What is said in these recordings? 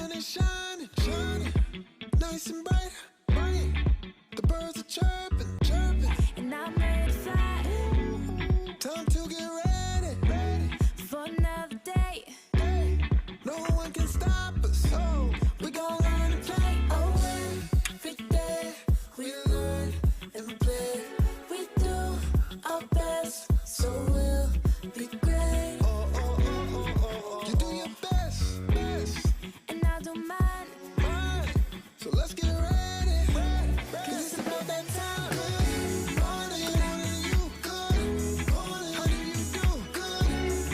sun is shining, shining, nice and bright, bright. The birds are chirping, chirping, and I'm ready to fly. Time to get ready, ready for another day. No one can stop us. Oh, we gon' learn to play. Oh, every day we learn and play. We do our best, so we'll be great. You do your best, best, and I don't mind, mind. So let's get ready, ready, ready. 'Cause it's about that time. Good morning, morning, you. Good morning, how do you do? Good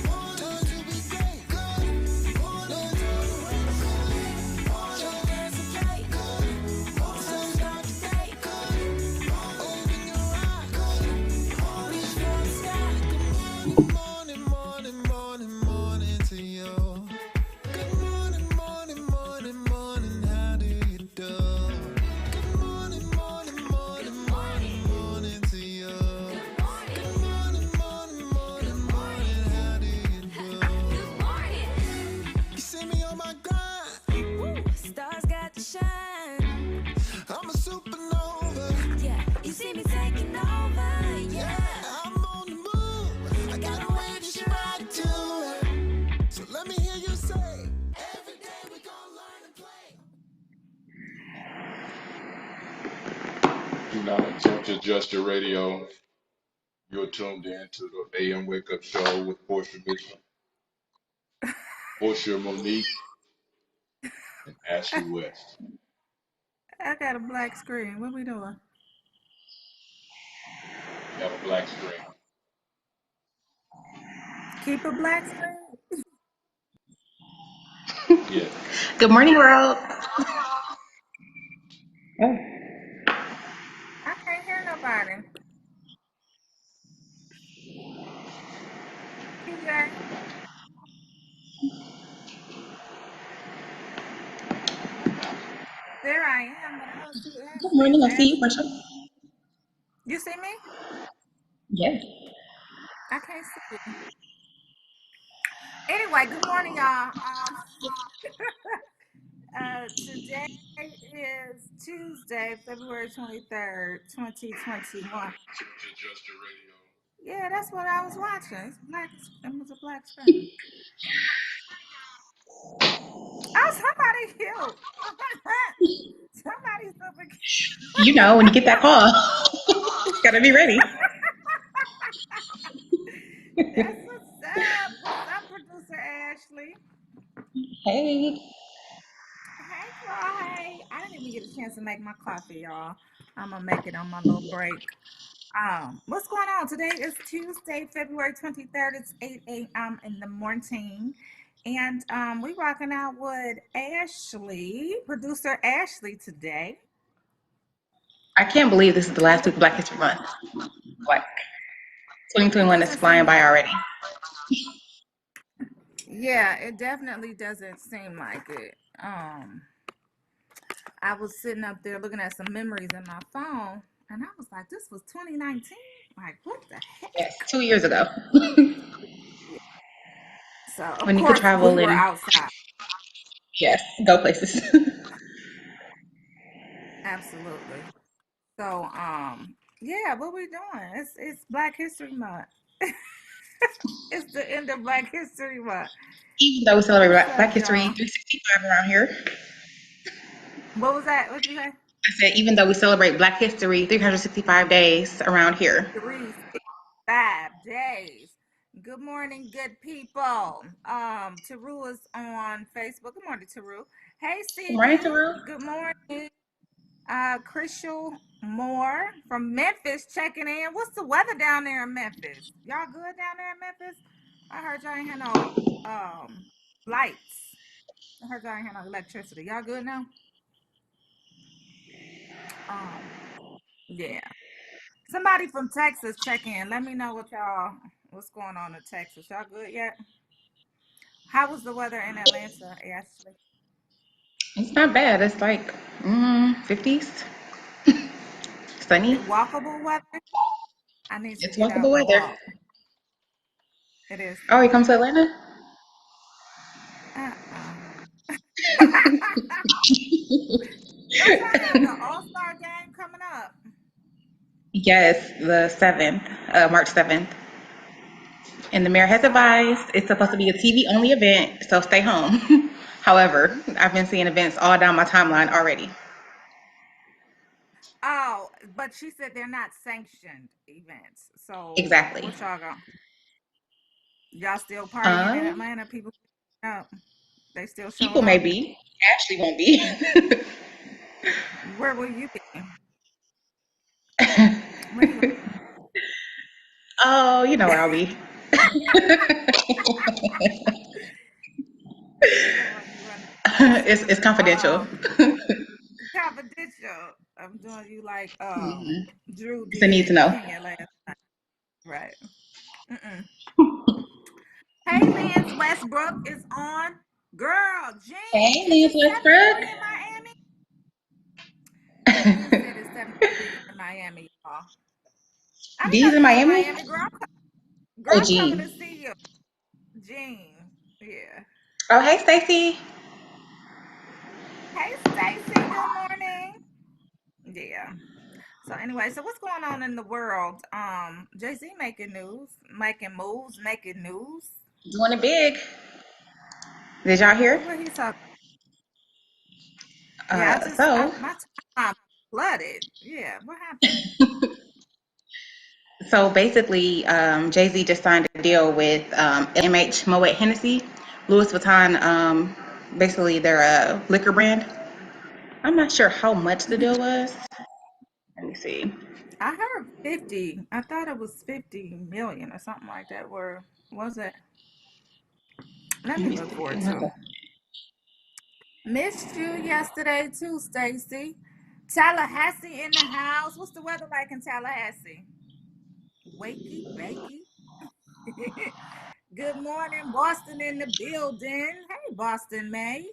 morning, time to be great. Good morning, time to race. Good morning, your dance and play. Good morning, so start the day. Good morning, open your eyes. Good morning, reach for the sky. Good morning, morning, morning, morning to you. Good morning, morning, morning, morning, how do you do? Good morning, morning, morning, morning, morning to you. Good morning, morning, morning, morning, how do you do? Good morning. You see me on my grind. Woo, stars got to shine. I'm a supernova. Yeah, you see me taking over. Yeah, I'm on the move. I got a way to shine to. So let me hear you say, every day we gon' learn and play. Do not attempt to adjust your radio. You're tuned in to the AM Wake Up Show with Portia Mitchell, Portia Monique, and Ashley West. I got a black screen. What we doing? You have a black screen. Keep a black screen? Yeah. Good morning, world. Oh, I can't hear nobody. TJ, there I am, but I don't see good Ashley. Is morning. I see you, Ashley? Portia. You see me? Yes. I can't see you. Anyway, good morning, y'all. Today is Tuesday, February 23rd, 2021. To adjust your radio. Yeah, that's what I was watching. It's black. It was a black screen. Oh, somebody cute. Somebody's super You know, when you get that call, gotta be ready. That's what's up. What's up, producer Ashley? Hey. Hey, girl. Hey. I didn't even get a chance to make my coffee, y'all. I'm gonna make it on my little break. What's going on? Today is Tuesday, February 23rd. It's 8 a.m. in the morning. And we rocking out with Ashley, producer Ashley today. I can't believe this is the last week of Black History Month. Like, It 2021 is doesn't seem flying by like already. Yeah, it definitely doesn't seem like it. I was sitting up there looking at some memories in my phone, and I was like, "This was 2019. Like, what the Yes, heck?" 2 years ago. So, of When you could course, we travel were and, outside. yes, go places. Absolutely. So, yeah, what we doing? It's Black History Month. It's the end of Black History Month. Even though we celebrate What's Black up, History y'all? 365 around here, What was that? What'd you say? I said, even though we celebrate Black History 365 days around here. 365 days. Good morning, good people. Taru is on Facebook. Good morning, Taru. Hey, Good morning, Stephen. Taru. Good morning. Crystal Moore from Memphis checking in. What's the weather down there in Memphis? Y'all good down there in Memphis? I heard y'all ain't had no lights. I heard y'all ain't had no electricity. Y'all good now? Um, yeah. Somebody from Texas check in. Let me know what's going on in Texas. Y'all good yet? How was the weather in Atlanta, Ashley? It's not bad. It's like 50s, sunny. Walkable weather? I need to It's get out walkable and weather. walk. It is. Oh, you come to Atlanta? Uh-uh. Don't y'all have the All-Star game coming up? Yes, the 7th, March 7th. And the mayor has advised Oh, it's supposed to be a TV only event, so stay home. However, I've been seeing events all down my timeline already. oh, but she said they're not sanctioned events. So Exactly. what y'all still partying in Um, Atlanta? People up. They still People showing may up. be, Ashley won't be. Where will you be? Where you Oh, you know where I'll be. talking about you running this It's confidential. confidential. I'm doing you like Drew It's a need to did know. Kenya last night. Right. Mm-mm. Hey, Lance Westbrook is on. Girl, Jean, Hey, is Lance it 70 Westbrook. in Miami? Jean said it's 70 in Miami, y'all. I didn't D's know in you was in Miami. Miami, girl. Girl, Oh, I'm coming to Gene. see you. Jean. Yeah. Oh, hey, Stacy. Hey, Stacy. Good morning. Yeah. So anyway, so what's going on in the world? Jay-Z making news, making moves, making news. Doing it big. Did y'all hear? What he talking? Yeah, Uh, so, my time flooded. Yeah, what happened? so basically, Jay Z just signed a deal with MH Moet Hennessy, Louis Vuitton. Basically, they're a liquor brand. I'm not sure how much the deal was. Let me see. I heard 50. I thought it was 50 million or something like that. Where was it? Let Let me me look see. for it too. Missed you yesterday too, Stacy. Tallahassee in the house. What's the weather like in Tallahassee? Wakey, bakey. Good morning, Boston in the building. Hey, Boston, May.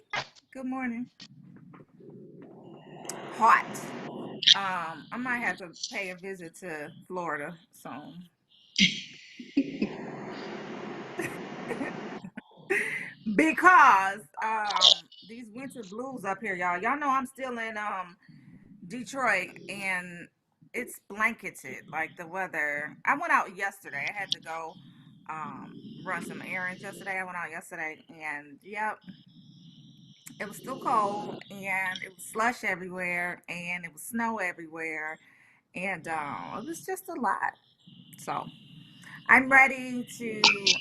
Good morning. Hot. I might have to pay a visit to Florida soon. Because these winter blues up here, y'all. Y'all know I'm still in Detroit and it's blanketed like the weather. I went out yesterday. I had to go run some errands yesterday. I went out yesterday and yep, it was still cold and it was slush everywhere and it was snow everywhere and it was just a lot. So I'm ready to,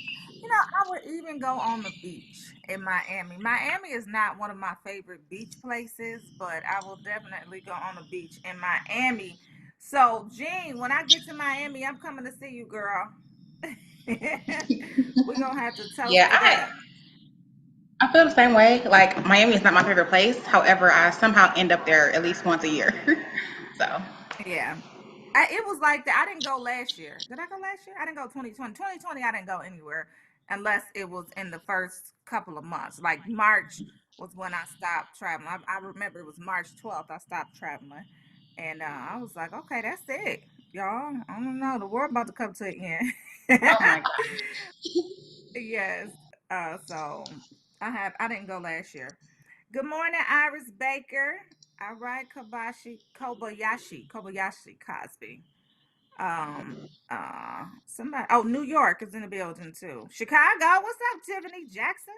I would even go on the beach in Miami. Miami is not one of my favorite beach places, but I will definitely go on the beach in Miami. So, Jean, when I get to Miami, I'm coming to see you, girl. We're going to have to toast Yeah, to that. I feel the same way. Like Miami is not my favorite place. However, I somehow end up there at least once a year. So, Yeah. It was like that. I didn't go last year. Did I go last year? I didn't go 2020. 2020, I didn't go anywhere unless it was in the first couple of months. Like March was when I stopped traveling. I remember it was March 12th. I stopped traveling. And I was like, okay, that's it. Y'all, I don't know. The world about to come to an end. oh my god. Yes. So I didn't go last year. Good morning, Iris Baker. All right, Kobayashi Cosby. Um, somebody. Oh, New York is in the building too. Chicago. What's up, Tiffany Jackson?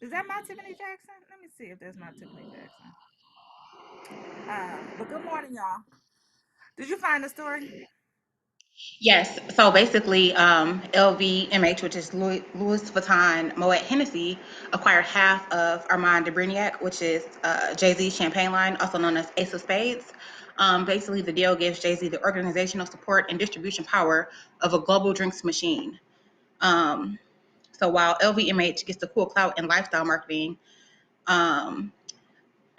Is that my Tiffany Jackson? Let me see if there's my Tiffany Jackson. But good morning, y'all. Did you find the story? Yes. So basically, LVMH, which is Louis Vuitton Moet Hennessy, acquired half of Armand de Brignac, which is Jay Z's champagne line, also known as Ace of Spades. Basically, the deal gives Jay Z the organizational support and distribution power of a global drinks machine. Um, so while LVMH gets the cool clout and lifestyle marketing, um,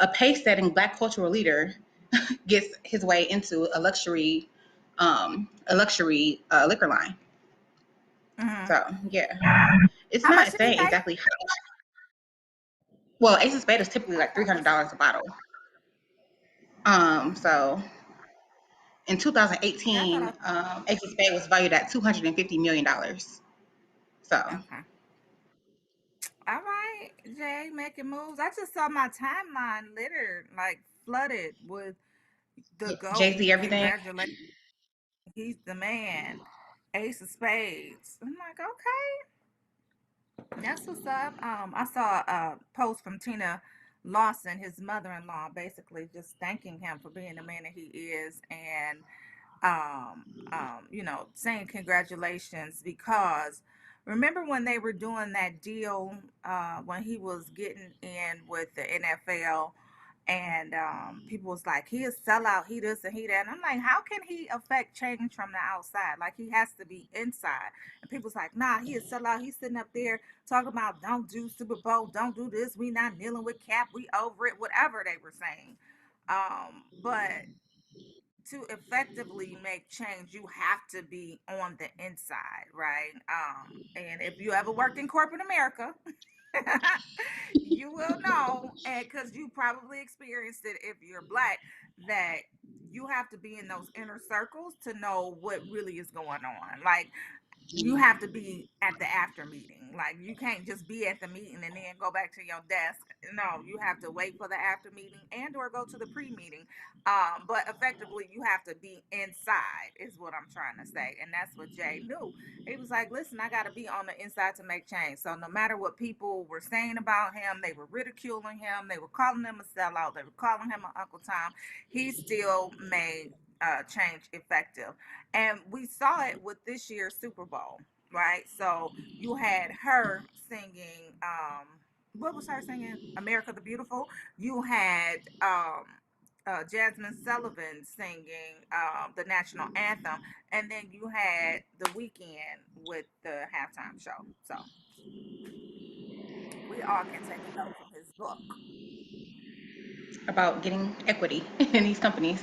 a pace-setting Black cultural leader gets his way into a luxury liquor line. Mm-hmm. So yeah, it's How much not did he saying pay? exactly how. Well, Ace of Spade is typically like Okay, that's $300 a bottle. So in yeah. I thought 2018, Ace of Spade was valued at $250 million. So okay. All right. Jay making moves. I just saw my timeline littered, like flooded with the GOAT. Jay-Z, everything. Congratulations. He's the man. Ace of Spades. I'm like, okay, that's what's up. I saw a post from Tina Lawson, his mother-in-law, basically just thanking him for being the man that he is, and saying congratulations because remember when they were doing that deal when he was getting in with the NFL and people was like, he is sellout, he this and he that. And I'm like, how can he affect change from the outside? Like he has to be inside. And people's like, nah, he is sellout. He's sitting up there talking about don't do Super Bowl, don't do this. We not dealing with cap, we over it, whatever they were saying. But to effectively make change, you have to be on the inside, right? And if you ever worked in corporate America, you will know, and because you probably experienced it if you're black, that you have to be in those inner circles to know what really is going on. Like you have to be at the after meeting. Like you can't just be at the meeting and then go back to your desk. No, you have to wait for the after meeting and or go to the pre-meeting. But effectively you have to be inside is what I'm trying to say. And that's what Jay knew. He was like, listen, I gotta be on the inside to make change. So no matter what people were saying about him, they were ridiculing him, they were calling him a sellout, they were calling him an Uncle Tom, he still made change effective. And we saw it with this year's Super Bowl, right? So you had her singing, what was her singing? America the Beautiful. You had Jasmine Sullivan singing the national anthem, and then you had The Weeknd with the halftime show. So we all can take a note from his book. About getting equity in these companies.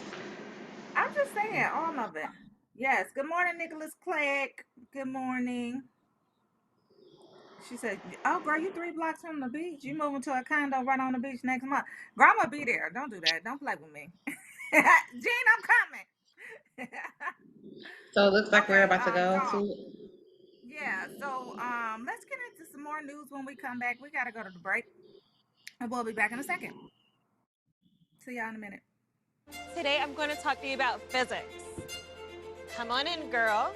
I'm just saying, all of it. Yes. Good morning, Nicholas Clegg. Good morning. She said, "Oh, girl, you 3 blocks from the beach. You moving to a condo right on the beach next month. Girl, I'm gonna be there. Don't do that. Don't play with me, Gene. I'm coming." So it looks like we're Okay, about to go y'all. to. Yeah. So, let's get into some more news when we come back. We gotta go to the break, and we'll be back in a second. See y'all in a minute. Today I'm going to talk to you about physics. Come on in, girls.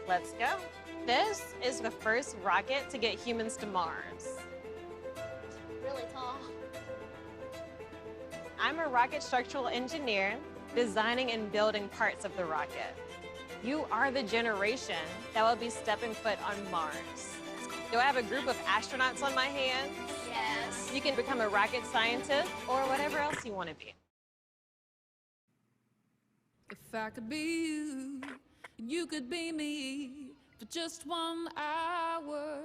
Let's go. This is the first rocket to get humans to Mars. Really tall. I'm a rocket structural engineer designing and building parts of the rocket. You are the generation that will be stepping foot on Mars. Do I have a group of astronauts on my hands? Yes. You can become a rocket scientist or whatever else you want to be. If I could be you, and you could be me for just 1 hour.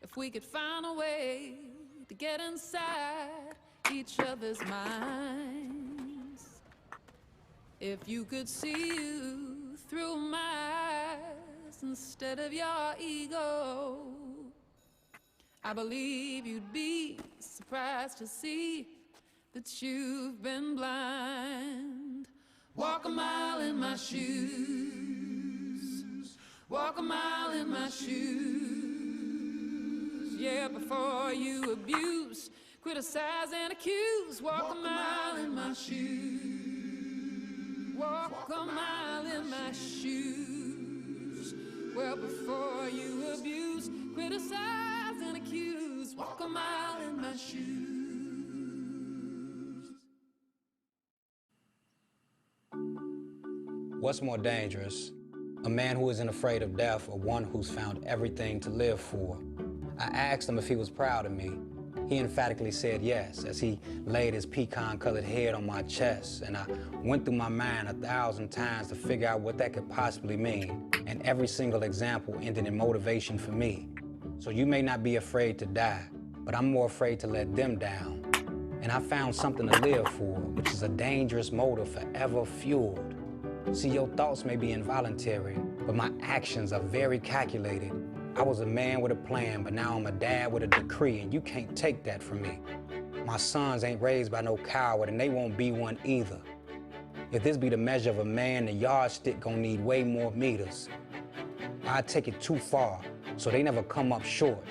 If we could find a way to get inside each other's minds. If you could see you through my eyes instead of your ego, I believe you'd be surprised to see that you've been blind. Walk a mile in my shoes. Walk a mile in my shoes. Yeah, before you abuse, criticize and accuse. Walk a mile in my shoes. Walk a mile in my shoes. Well, before you abuse, criticize and accuse. Walk a mile in my shoes. What's more dangerous? A man who isn't afraid of death or one who's found everything to live for? I asked him if he was proud of me. He emphatically said yes as he laid his pecan-colored head on my chest, and I went through my mind 1,000 times to figure out what that could possibly mean, and every single example ended in motivation for me. So you may not be afraid to die, but I'm more afraid to let them down. And I found something to live for, which is a dangerous motive forever fueled. See, your thoughts may be involuntary, but my actions are very calculated. I was a man with a plan, but now I'm a dad with a decree, and you can't take that from me. My sons ain't raised by no coward, and they won't be one either. If this be the measure of a man, the yardstick gon' need way more meters. I take it too far. so they never come up short,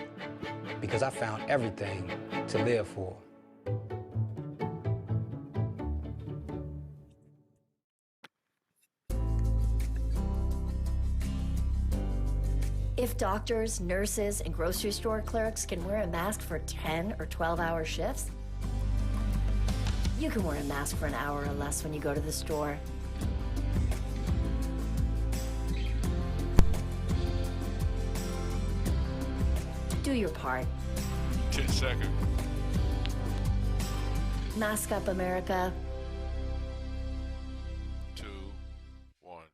because I found everything to live for. If doctors, nurses, and grocery store clerks can wear a mask for 10 or 12-hour shifts, you can wear a mask for an hour or less when you go to the store. Do your part. 10 seconds. Mask up, America. 2, 1.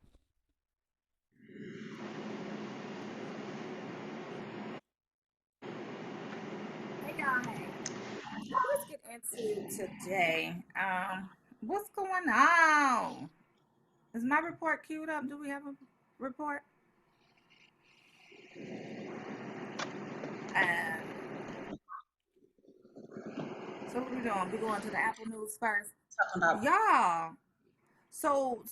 Hey y'all, hey. Let's get into today. What's going on? Is my report queued up? Do we have a report? So what we doing? We going to the Apple News first? Talking about Y'all. So,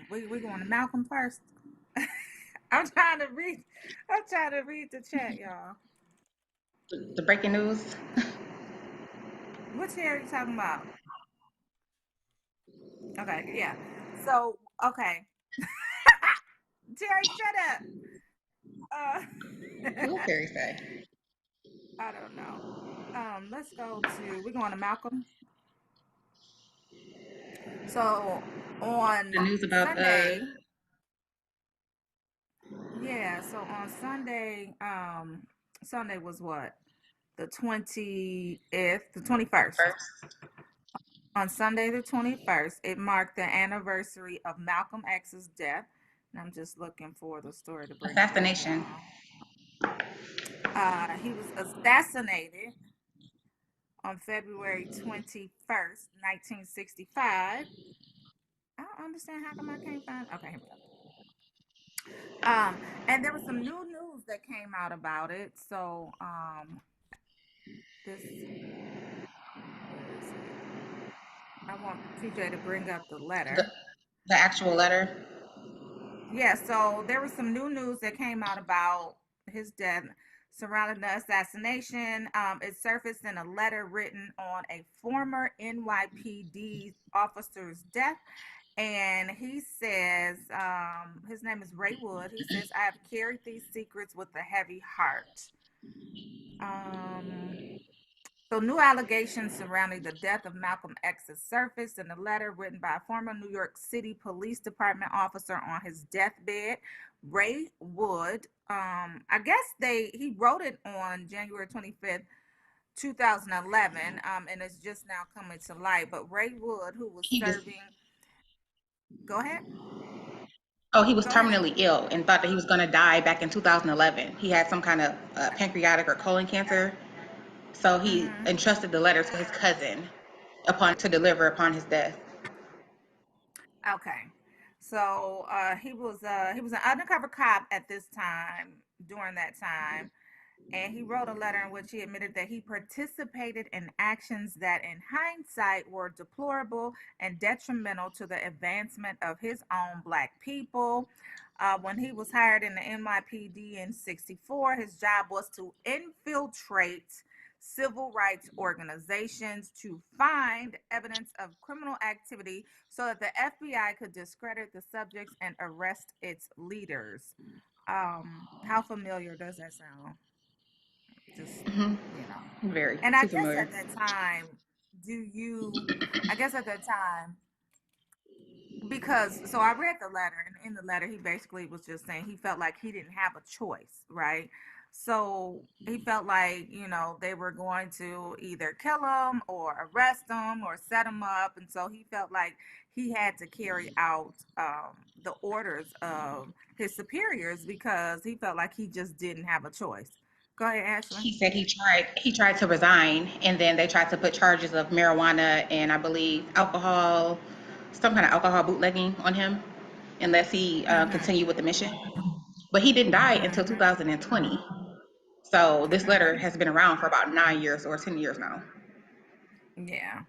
we going to Malcolm first. I'm trying to read the chat, y'all. the breaking news. What chair are you talking about? Okay, yeah. So, okay. Terry, shut up. What did Terry say? I don't know. Let's go to, we're going to Malcolm. So on The news about Sunday, yeah, so on Sunday, Sunday was what? The 20th, the 21st. On Sunday the 21st, it marked the anniversary of Malcolm X's death. And I'm just looking for the story to bring it up, Assassination. He was assassinated on February 21st, 1965. I don't understand how come I can't find. Okay, here we go. And there was some new news that came out about it. So, this, where is it? I want TJ to bring up the letter. The actual letter. Yeah, so there was some new news that came out about his death surrounding the assassination. It surfaced in a letter written on a former NYPD officer's death. And he says, his name is Ray Wood. He says, I have carried these secrets with a heavy heart. So new allegations surrounding the death of Malcolm X has surfaced in a letter written by a former New York City Police Department officer on his deathbed, Ray Wood. I guess he wrote it on January 25th, 2011, and it's just now coming to light. But Ray Wood, who was serving... Go ahead. Oh, he was terminally ill and thought that he was going to die back in 2011. He had some kind of pancreatic or colon cancer. So he entrusted the letter to his cousin to deliver upon his death. Okay. So he was an undercover cop at this time, during that time. And he wrote a letter in which he admitted that he participated in actions that in hindsight were deplorable and detrimental to the advancement of his own Black people. When he was hired in the NYPD in '64, his job was to infiltrate civil rights organizations to find evidence of criminal activity so that the FBI could discredit the subjects and arrest its leaders. How familiar does that sound? Just, Very. And I guess familiar. at that time, because so I read the letter, and in the letter he basically was just saying he felt like he didn't have a choice, right? So he felt like they were going to either kill him or arrest him or set him up, and so he felt like he had to carry out the orders of his superiors because he felt like he just didn't have a choice. Go ahead, Ashley. He said he tried to resign, and then they tried to put charges of marijuana and I believe alcohol, some kind of alcohol bootlegging on him, unless he continued with the mission. But he didn't die until 2020. So this letter has been around for about 9 years or 10 years now. Yeah.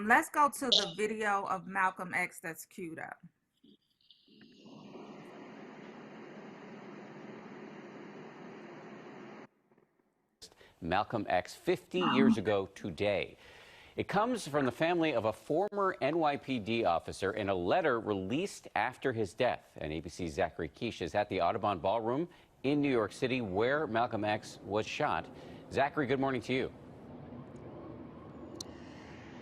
Let's go to the video of Malcolm X that's queued up. Malcolm X 50 years ago today. It comes from the family of a former NYPD officer in a letter released after his death. And ABC's Zachary Quiche is at the Audubon Ballroom in New York City, where Malcolm X was shot. Zachary, good morning to you.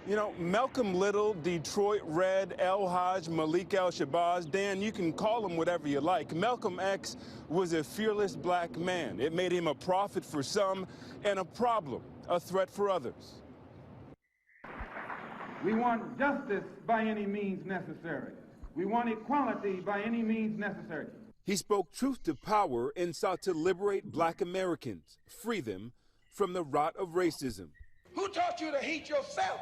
You know, Malcolm Little, Detroit Red, El Haj, Malik El-Shabazz, Dan, you can call him whatever you like. Malcolm X was a fearless black man. It made him a prophet for some and a problem, a threat for others. We want justice by any means necessary. We want equality by any means necessary. He spoke truth to power and sought to liberate black Americans, free them from the rot of racism. Who taught you to hate yourself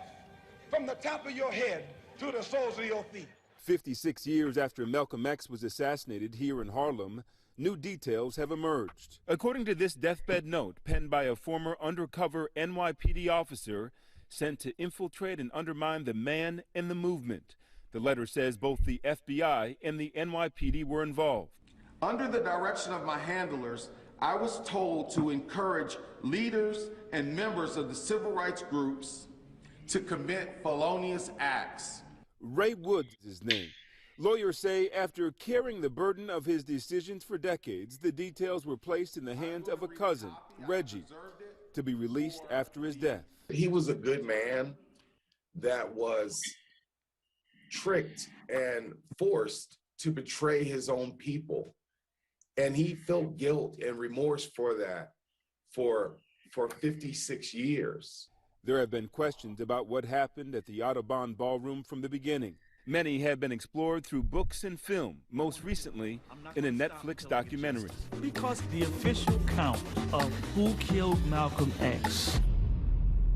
from the top of your head to the soles of your feet? 56 years after Malcolm X was assassinated here in Harlem, new details have emerged. According to this deathbed note penned by a former undercover NYPD officer sent to infiltrate and undermine the man and the movement, the letter says both the FBI and the NYPD were involved. Under the direction of my handlers, I was told to encourage leaders and members of the civil rights groups to commit felonious acts. Ray Woods is his name. Lawyers say after carrying the burden of his decisions for decades, the details were placed in the hands of a cousin, Reggie, to be released after his death. He was a good man that was tricked and forced to betray his own people. And he felt guilt and remorse for that for 56 years. There have been questions about what happened at the Audubon Ballroom from the beginning. Many have been explored through books and film, most recently in a Netflix documentary. Because the official count of who killed Malcolm X,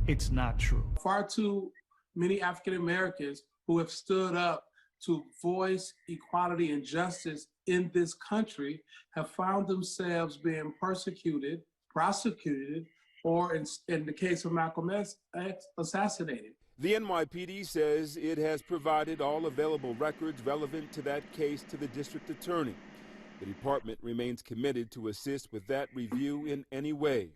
it's not true. Far too many African Americans who have stood up to voice equality and justice in this country have found themselves being persecuted, prosecuted, or in the case of Malcolm X, assassinated. The NYPD says it has provided all available records relevant to that case to the district attorney. The department remains committed to assist with that review in any way.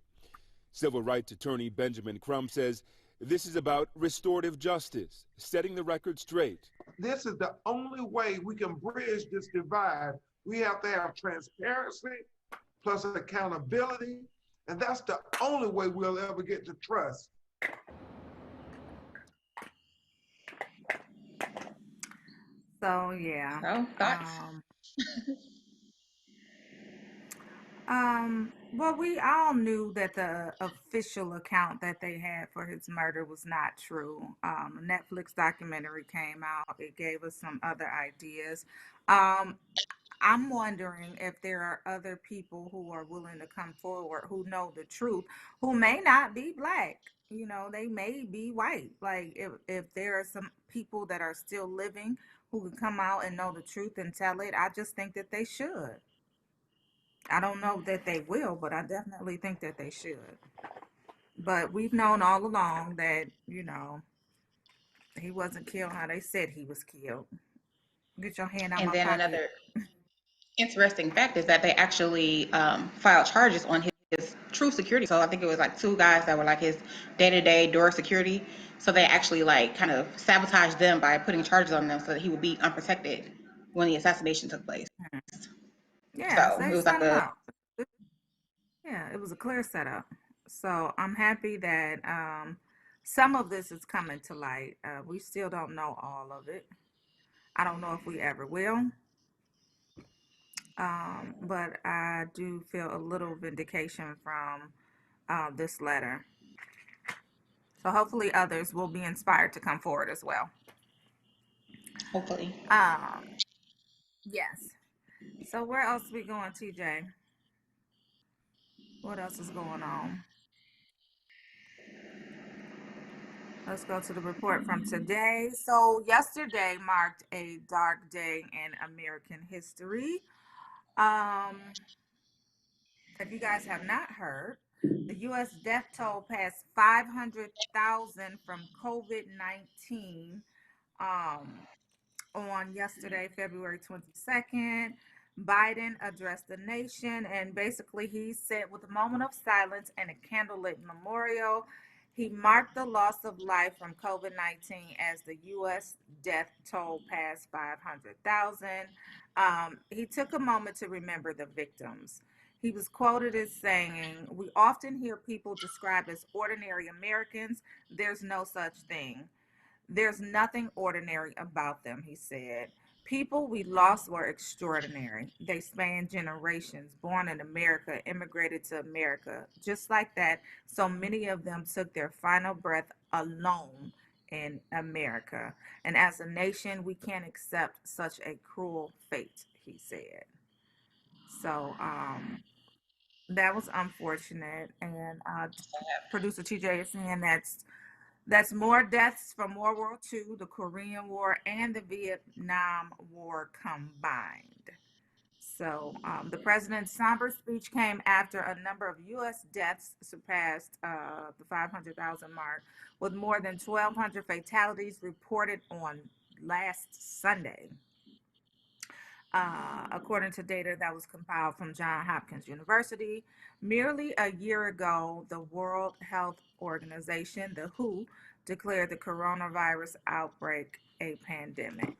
Civil rights attorney Benjamin Crumb says this is about restorative justice, setting the record straight. This is the only way we can bridge this divide. We have to have transparency plus accountability, and that's the only way we'll ever get to trust. So yeah. So thoughts? Well, we all knew that the official account that they had for his murder was not true. A Netflix documentary came out. It gave us some other ideas. I'm wondering if there are other people who are willing to come forward who know the truth, who may not be black. You know, they may be white. Like if there are some people that are still living who can come out and know the truth and tell it, I just think that they should. I don't know that they will, but I definitely think that they should. But we've known all along that, you know, he wasn't killed how they said he was killed. Get your hand out And my then pocket. another interesting fact is that they actually filed charges on his true security. So I think it was like two guys that were like his day-to-day door security. So they actually like kind of sabotaged them by putting charges on them so that he would be unprotected when the assassination took place. Yeah, So they it was set like him a up. Yeah, it was a clear setup. So I'm happy that some of this is coming to light. We still don't know all of it. I don't know if we ever will. But I do feel a little vindication from this letter. So hopefully others will be inspired to come forward as well. hopefully. Yes. So where else we going, TJ? What else is going on? Let's go to the report from today. So yesterday marked a dark day in American history. If you guys have not heard, the U.S. death toll passed 500,000 from COVID-19 on yesterday, February 22nd. Biden addressed the nation, and basically he said, with a moment of silence and a candlelit memorial, he marked the loss of life from COVID 19 as the U.S. death toll passed 500,000. He took a moment to remember the victims. He was quoted as saying, "We often hear people described as ordinary Americans. There's no such thing. There's nothing ordinary about them," he said. People we lost were extraordinary. They spanned generations, born in America, immigrated to America. Just like that, so many of them took their final breath alone in America. And as a nation, we can't accept such a cruel fate, he said. So that was unfortunate. And producer TJ is saying that's more deaths from World War II, the Korean War, and the Vietnam War combined. So the president's somber speech came after a number of U.S. deaths surpassed the 500,000 mark, with more than 1,200 fatalities reported on last Sunday. According to data that was compiled from Johns Hopkins University. Merely a year ago, the World Health Organization, the WHO, declared the coronavirus outbreak a pandemic.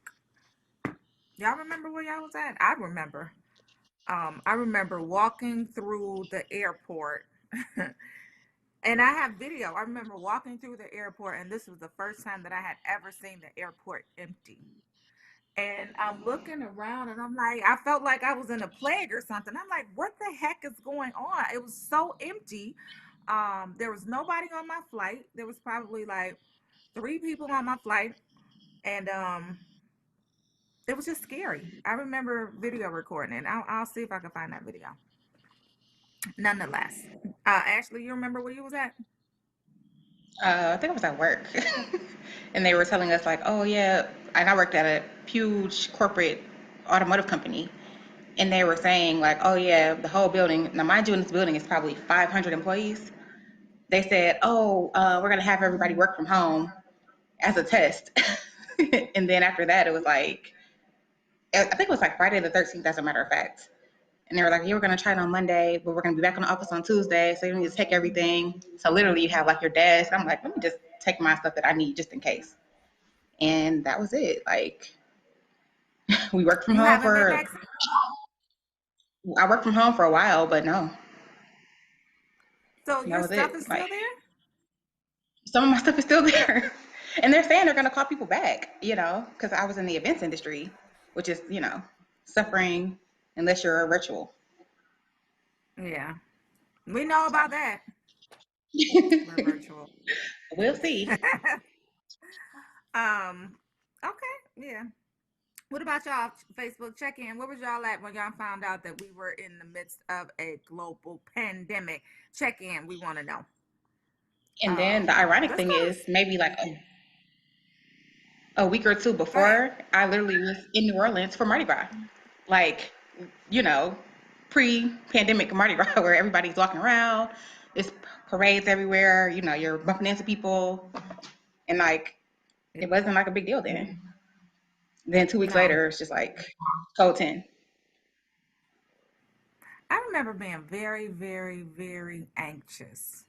Y'all remember where y'all was at? I remember. I remember walking through the airport, and I have video. I remember walking through the airport, and this was the first time that I had ever seen the airport empty. And I'm looking around and I'm like, I felt like I was in a plague or something. I'm like, what the heck is going on? It was so empty. There was nobody on my flight. There was probably like 3 people on my flight. And it was just scary. I remember video recording it. I'll see if I can find that video. Nonetheless. Ashley, you remember where you was at? I think I was at work. And they were telling us like, oh yeah, and I worked at a huge corporate automotive company. And they were saying like, oh yeah, the whole building, now mind you, in this building is probably 500 employees. They said, oh, we're going to have everybody work from home as a test. And then after that, it was like, I think it was like Friday the 13th, as a matter of fact. And they were like, yeah, we're going to try it on Monday, but we're going to be back in the office on Tuesday. So you need to take everything. So literally you have like your desk. I'm like, let me just take my stuff that I need just in case. And that was it. Like, we worked from home for, I worked from home for a while, but no. So your stuff is still there? Some of my stuff is still there. And they're saying they're going to call people back, you know, because I was in the events industry, which is, you know, suffering unless you're a virtual. Yeah. We know about that. We're virtual. We'll see. Okay, yeah. What about y'all Facebook check-in? Where was y'all at when y'all found out that we were in the midst of a global pandemic? Check-in, we want to know. And then the ironic thing is maybe like a week or two before, I literally was in New Orleans for Mardi Gras. Like, you know, pre-pandemic Mardi Gras where everybody's walking around, there's parades everywhere, you know, you're bumping into people, and like, it wasn't like a big deal then. Then 2 weeks later, it's just like code 10. I remember being very, very, very anxious,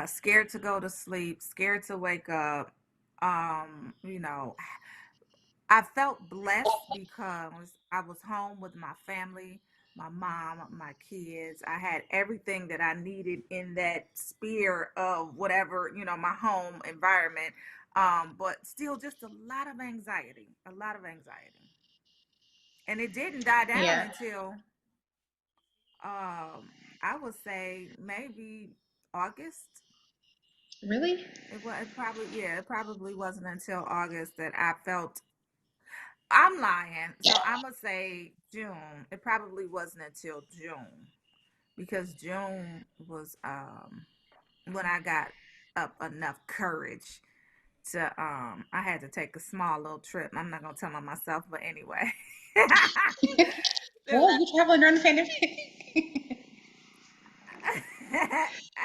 scared to go to sleep, scared to wake up. You know, I felt blessed because I was home with my family, my mom, my kids. I had everything that I needed in that sphere of whatever, you know, my home environment. But still just a lot of anxiety, a lot of anxiety. And it didn't die down until I would say maybe August. Really? It probably wasn't until August that I felt. I'm lying. So I'm going to say June. It probably wasn't until June because June was when I got up enough courage to I had to take a small little trip. I'm not going to tell on myself, but anyway. Well, you traveling during the pandemic?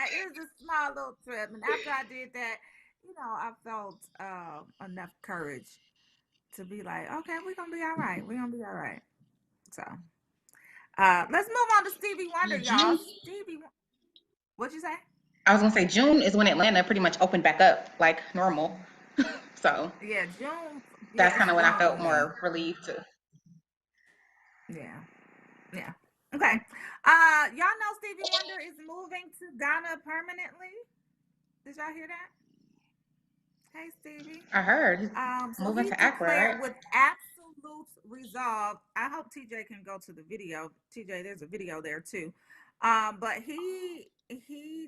It was a small little trip. And after I did that, you know, I felt enough courage to be like, okay, we're going to be all right. We're going to be all right. So Let's move on to Stevie Wonder, y'all. What'd you say? I was gonna say June is when Atlanta pretty much opened back up like normal. So yeah, June. That's Yeah, kind it's of when I June for felt me. more relieved to. Yeah. Okay. Y'all know Stevie Wonder is moving to Ghana permanently. Did y'all hear that? Hey, Stevie. I heard. So Moving he to Accra, declared right? with absolute resolve. I hope TJ can go to the video. TJ, there's a video there too. But he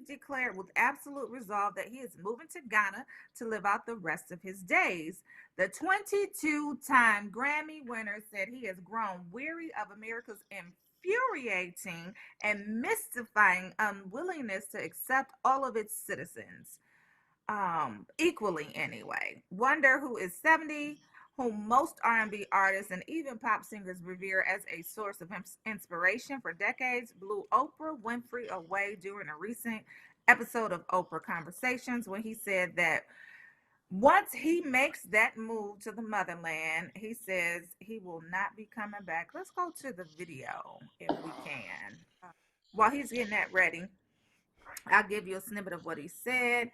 declared with absolute resolve that he is moving to Ghana to live out the rest of his days. The 22-time Grammy winner said he has grown weary of America's infuriating and mystifying unwillingness to accept all of its citizens. Equally anyway. Wonder, who is 70, whom most R&B artists and even pop singers revere as a source of inspiration for decades, blew Oprah Winfrey away during a recent episode of Oprah Conversations when he said that once he makes that move to the motherland, he says he will not be coming back. Let's go to the video if we can. While he's getting that ready, I'll give you a snippet of what he said.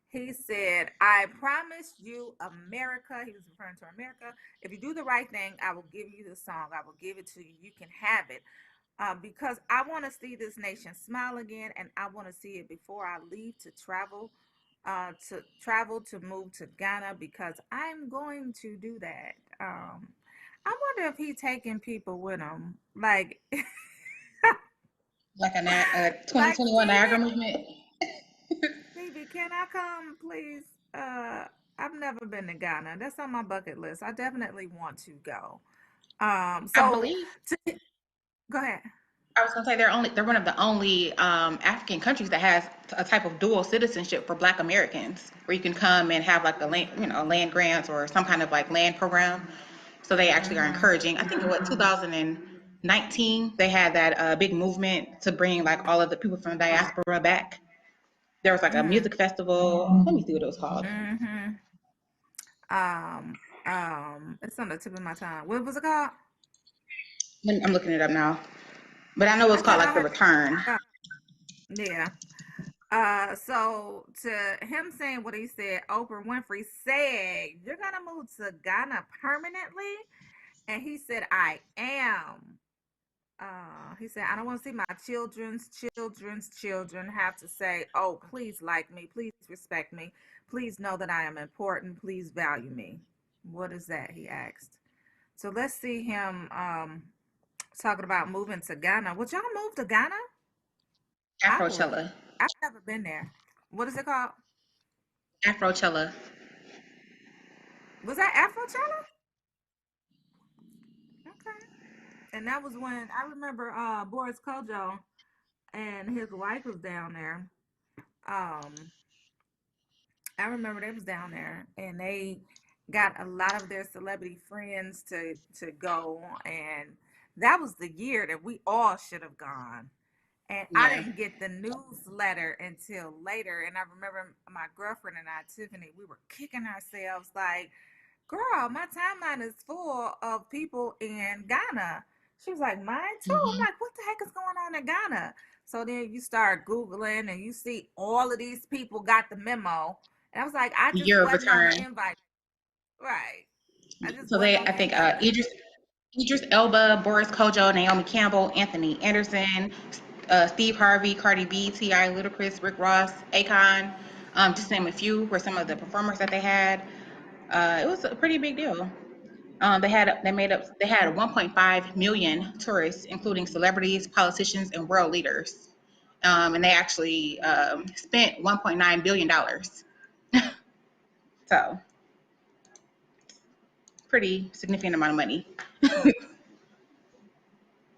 He said, I promise you, America, he was referring to America, if you do the right thing, I will give you the song. I will give it to you. You can have it. Because I want to see this nation smile again, and I want to see it before I leave to travel to move to Ghana, because I'm going to do that. I wonder if he's taking people with him, like a 2021 Niagara movement. Stevie, can I come, please? I've never been to Ghana. That's on my bucket list. I definitely want to go. I believe. Go ahead. I was gonna say they're one of the only African countries that has a type of dual citizenship for Black Americans, where you can come and have like a land grants or some kind of like land program. So they actually are encouraging. I think in 2019 they had that big movement to bring like all of the people from the diaspora back. There was like a music festival. Let me see what it was called. It's on the tip of my tongue. What was it called? I'm looking it up now, but I know it was called like The Return. Yeah. So to him saying what he said, Oprah Winfrey said, "You're gonna move to Ghana permanently," and he said, "I am." He said, "I don't want to see my children's children have to say, oh, please like me, please respect me, please know that I am important, please value me." What is that? He asked. So let's see him talking about moving to Ghana. Would y'all move to Ghana? Afrochella. I've never been there. What is it called? Afrochella. Was that Afrochella? Okay. And that was when I remember Boris Kojo and his wife was down there. I remember they was down there, and they got a lot of their celebrity friends to go, and that was the year that we all should have gone. And I didn't get the newsletter until later. And I remember my girlfriend and I, Tiffany, we were kicking ourselves like, girl, my timeline is full of people in Ghana. She was like, mine too. I'm like, what the heck is going on in Ghana? So then you start Googling and you see all of these people got the memo. And I was like, I just wasn't on the invite. Right. I think Idris Elba, Boris Kojo, Naomi Campbell, Anthony Anderson, Steve Harvey, Cardi B, T.I., Ludacris, Rick Ross, Akon, just to name a few, were some of the performers that they had. It was a pretty big deal. They had 1.5 million tourists, including celebrities, politicians, and world leaders. And they actually spent $1.9 billion. So, pretty significant amount of money.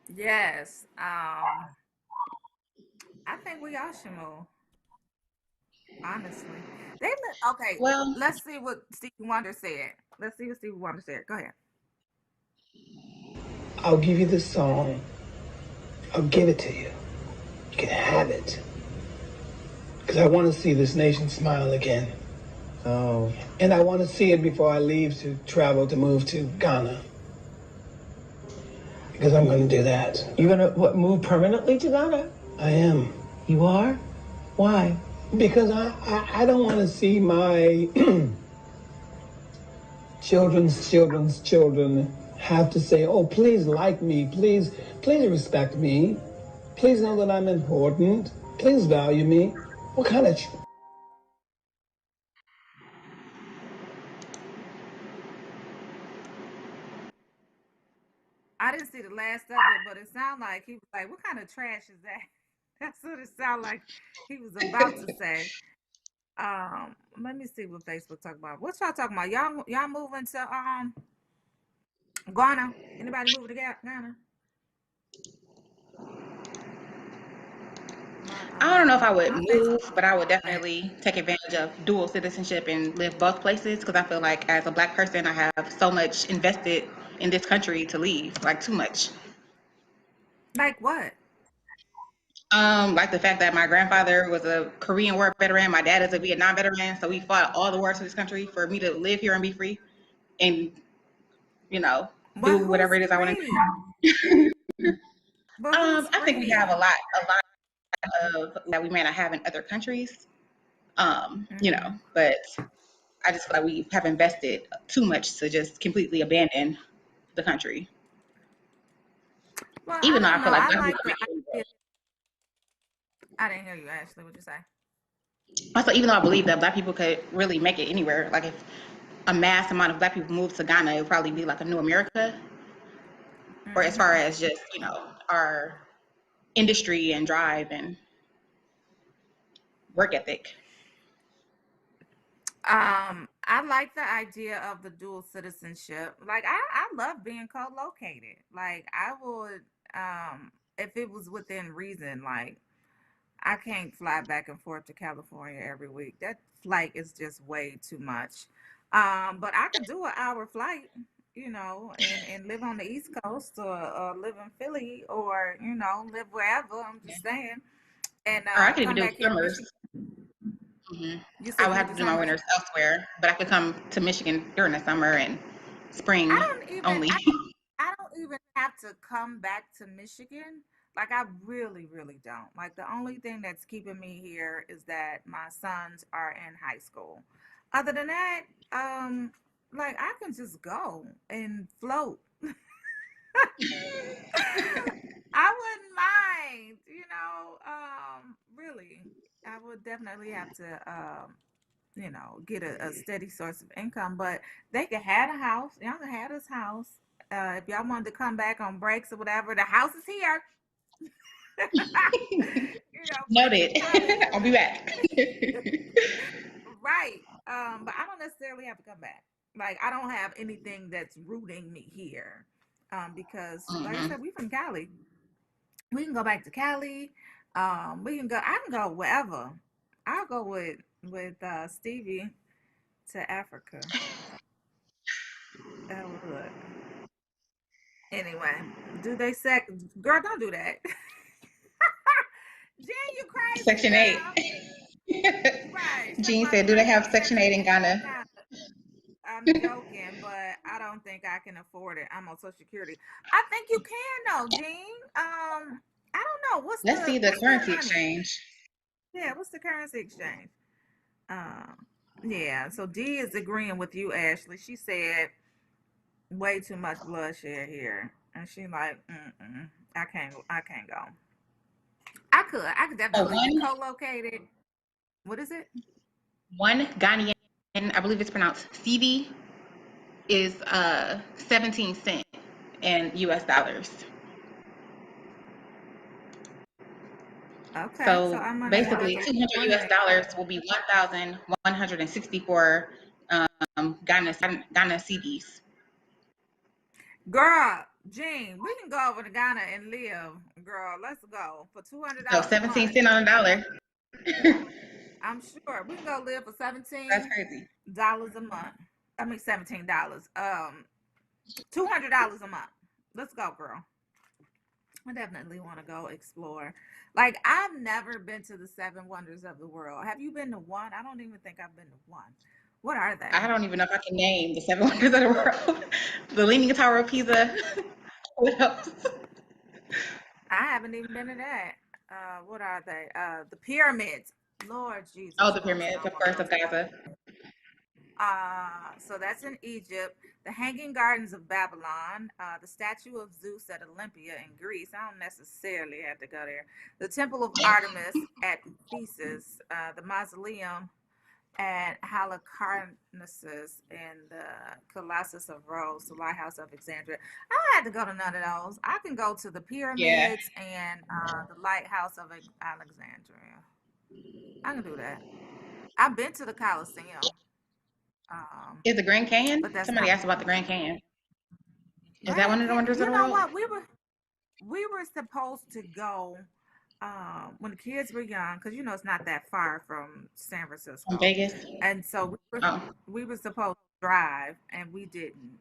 Yes. I think we all should move. Honestly. Okay. Well, let's see what Stevie Wonder said. Let's see what Stevie Wonder said. Go ahead. I'll give you the song. I'll give it to you. You can have it. Because I want to see this nation smile again. Oh. And I want to see it before I leave to travel to move to Ghana. because I'm going to do that. You're gonna move permanently to Ghana? I am. You are? Why? Because I don't want to see my children's children have to say, oh, please like me, please respect me, please know that I'm important, please value me. What kind of I didn't see the last of it, but it sounded like he was like, "What kind of trash is that?" That's what it sounded like he was about to say. Let me see what Facebook talking about. What y'all talking about? Y'all moving to Ghana? Anybody moving to Ghana? I don't know if I would My move, Facebook. but I would definitely take advantage of dual citizenship and live both places because I feel like as a Black person, I have so much invested in this country to leave, like too much. Like what? Like the fact that my grandfather was a Korean War veteran, my dad is a Vietnam veteran, so we fought all the wars for this country. For me to live here and be free, and But do whatever who's it is I want to free? do. But who's I think we free? have a lot of that we may not have in other countries. But I just feel like we have invested too much to just completely abandon the country. Well, I Even though I don't feel know. like I Black like people the idea. I didn't hear you, Ashley. What'd you say? also, even though I believe that Black people could really make it anywhere, like if a mass amount of Black people moved to Ghana, it would probably be like a new America. Or as far as just, our industry and drive and work ethic. I like the idea of the dual citizenship. Like I love being co-located. Like I would if it was within reason, like I can't fly back and forth to California every week. That flight is just way too much. But I could do an hour flight, and live on the East Coast or live in Philly or, live wherever. I'm just saying. And Or I could even come do back here to summers. Michigan. Mm-hmm. You I said would you have do to do my summers? winters elsewhere, but I could come to Michigan during the summer and spring only. I don't even have to come back to Michigan. Like I really, really don't. Like the only thing that's keeping me here is that my sons are in high school. Other than that, like I can just go and float. I wouldn't mind, really. I would definitely have to get a steady source of income. But they could have a house. Y'all can have this house. If y'all wanted to come back on breaks or whatever, the house is here. Breaks Noted. and coming. I'll be back. Right. But I don't necessarily have to come back. Like I don't have anything that's rooting me here. Because like I said, we from Cali. We can go back to Cali. We can go. I can go wherever. I'll go with Stevie to Africa. I would. Anyway, do they sec? Girl, don't do that. Jen, you crazy Section 8. girl. Right. Talk Jean about said, do do they they have have Section Section 8 in 8 Ghana? in Ghana? I'm joking, but I don't think I can afford it. I'm on Social Security. I think you can though, Jean. I don't know. Let's see the What's the currency money? exchange. Yeah, what's the currency exchange? Yeah. So D is agreeing with you, Ashley. She said way too much bloodshed here, and she like, I can't go. I could Oh, definitely be co-located. What is it? one Ghanaian, I believe it's pronounced CD, is 17 cents in US dollars. Okay, so So I'm gonna have basically, to 200 US eliminate. dollars will be 1,164 Ghana CDs. Girl, Jean, we can go over to Ghana and live. Girl, let's go for So $200 a 17 month. cents on a dollar. I'm sure we can go live for That's $17 crazy. a month. I mean $17. $200 a month. Let's go, girl. I definitely want to go explore. Like I've never been to the seven wonders of the world. Have you been to one? I don't even think I've been to one. What are they? I don't even know if I can name the seven wonders of the world. The Leaning Tower of Pisa. What else? I haven't even been to that. What are they? The pyramids. Lord Oh, Jesus the Christ, pyramids, I of want to course, go of to one. Gaza. So that's in Egypt. The Hanging Gardens of Babylon, the statue of Zeus at Olympia in Greece. I don't necessarily have to go there. The Temple of Artemis at Ephesus, the Mausoleum at Halicarnassus, and the Colossus of Rhodes, the Lighthouse of Alexandria. I don't have to go to none of those. I can go to the Yeah. pyramids and the Lighthouse of Alexandria. I can do that. I've been to the Colosseum, Is the Grand Canyon? but that's Somebody not asked about the Grand Canyon. Is that one Grand of the Canyon. wonders of You the know world? what? We were supposed to go when the kids were young, because it's not that far from San From Francisco, Vegas? and so Oh. we were supposed to drive, and we didn't.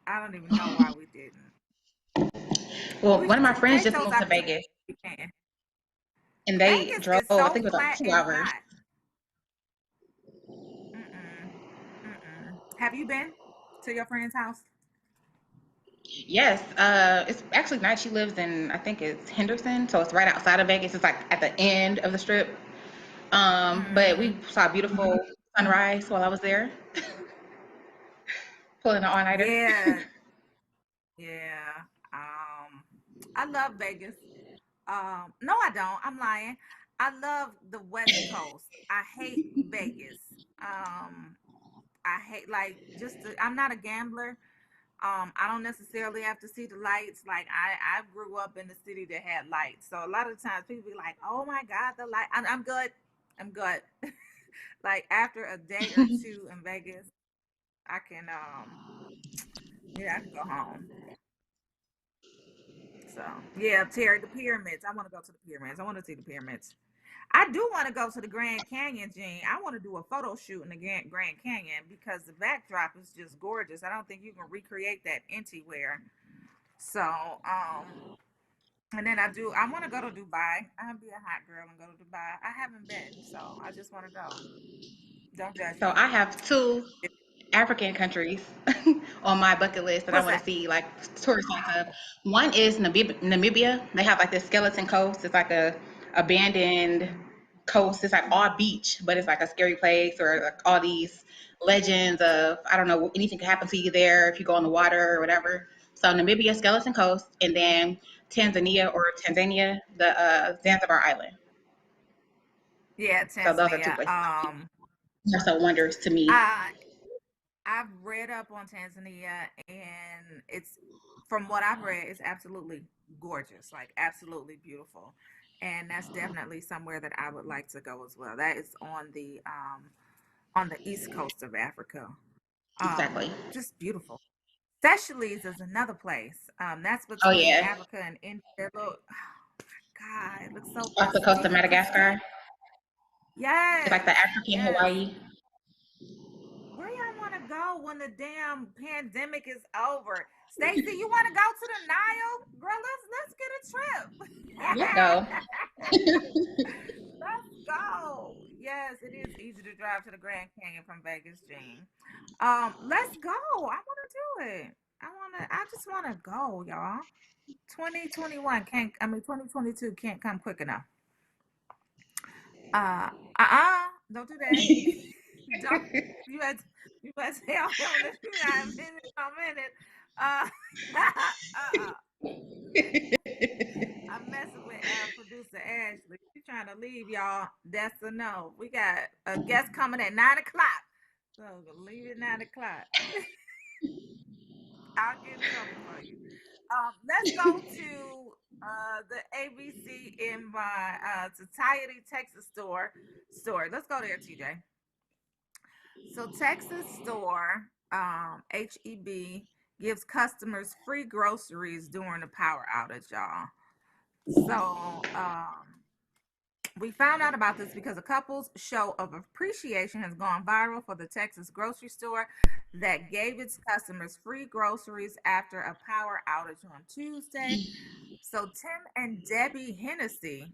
I don't even know why we didn't. But Well, we one of should my friends take just those moved to opportunities Vegas, if we can. and they Vegas drove, is I so think it was like flat 2 and hours. hot. Mm-mm. Mm-mm. Have you been to your friend's house? Yes, it's actually nice. She lives in, I think it's Henderson, so it's right outside of Vegas. It's like at the end of the strip. But we saw a beautiful sunrise while I was there, pulling an all-nighter. Yeah, yeah. I love Vegas. No, I don't. I'm lying. I love the West Coast. I hate Vegas. Um, I hate I'm not a gambler. I don't necessarily have to see the lights. Like I grew up in the city that had lights, so a lot of times people be like, "Oh my God, the light." I'm good. I'm good. Like after a day or two in Vegas, I can I can go home. So yeah, Terry, the pyramids. I want to go to the pyramids. I want to see the pyramids. I do want to go to the Grand Canyon, Gene. I want to do a photo shoot in the Grand Canyon because the backdrop is just gorgeous. I don't think you can recreate that anywhere. So, and then I want to go to Dubai. I'll be a hot girl and go to Dubai. I haven't been, so I just want to go. Don't judge So me. I have 2 African countries on my bucket list that I What's want that? to see, like tourist sites of. One is Namibia. They have like this skeleton coast. It's like a abandoned coast. It's like all beach, but it's like a scary place, or like all these legends of, I don't know, anything can happen to you there if you go in the water or whatever. So Namibia, skeleton coast, and then Tanzania, the Zanzibar island. Yeah, So those are 2 Tanzania. places are so wonders to me. I I've read up on Tanzania, and it's from what I've read, it's absolutely gorgeous, like absolutely beautiful, and that's definitely somewhere that I would like to go as well. That is on the east coast of Africa. Exactly. Just beautiful. Seychelles is another place. That's Oh between yeah, Africa and India. Look, God, it looks so off the coast of pristine. Madagascar. It's like Yes, the African yes. Hawaii. Where y'all want to go when the damn pandemic is over? Stacy, you want to go to the Nile? Girl, let's get a trip. Let's go. Let's go. Yes, it is easy to drive to the Grand Canyon from Vegas, Gene. Let's go. I want to do it. I just want to go, y'all. 2021 can't, I mean 2022 can't come quick enough. Uh don't do that. Don't you had you better tell him that you got a minute a minute. Uh I'm messing with producer Ashley. She's trying to leave y'all. That's a no. We got a guest coming at 9 o'clock. So leave at 9 o'clock. I'll get in trouble for you. Let's go to the ABC in my Society Texas store. Let's go there, TJ. So Texas store, HEB gives customers free groceries during the power outage, y'all. So we found out about this because a couple's show of appreciation has gone viral for the Texas grocery store that gave its customers free groceries after a power outage on Tuesday. So Tim and Debbie Hennessy,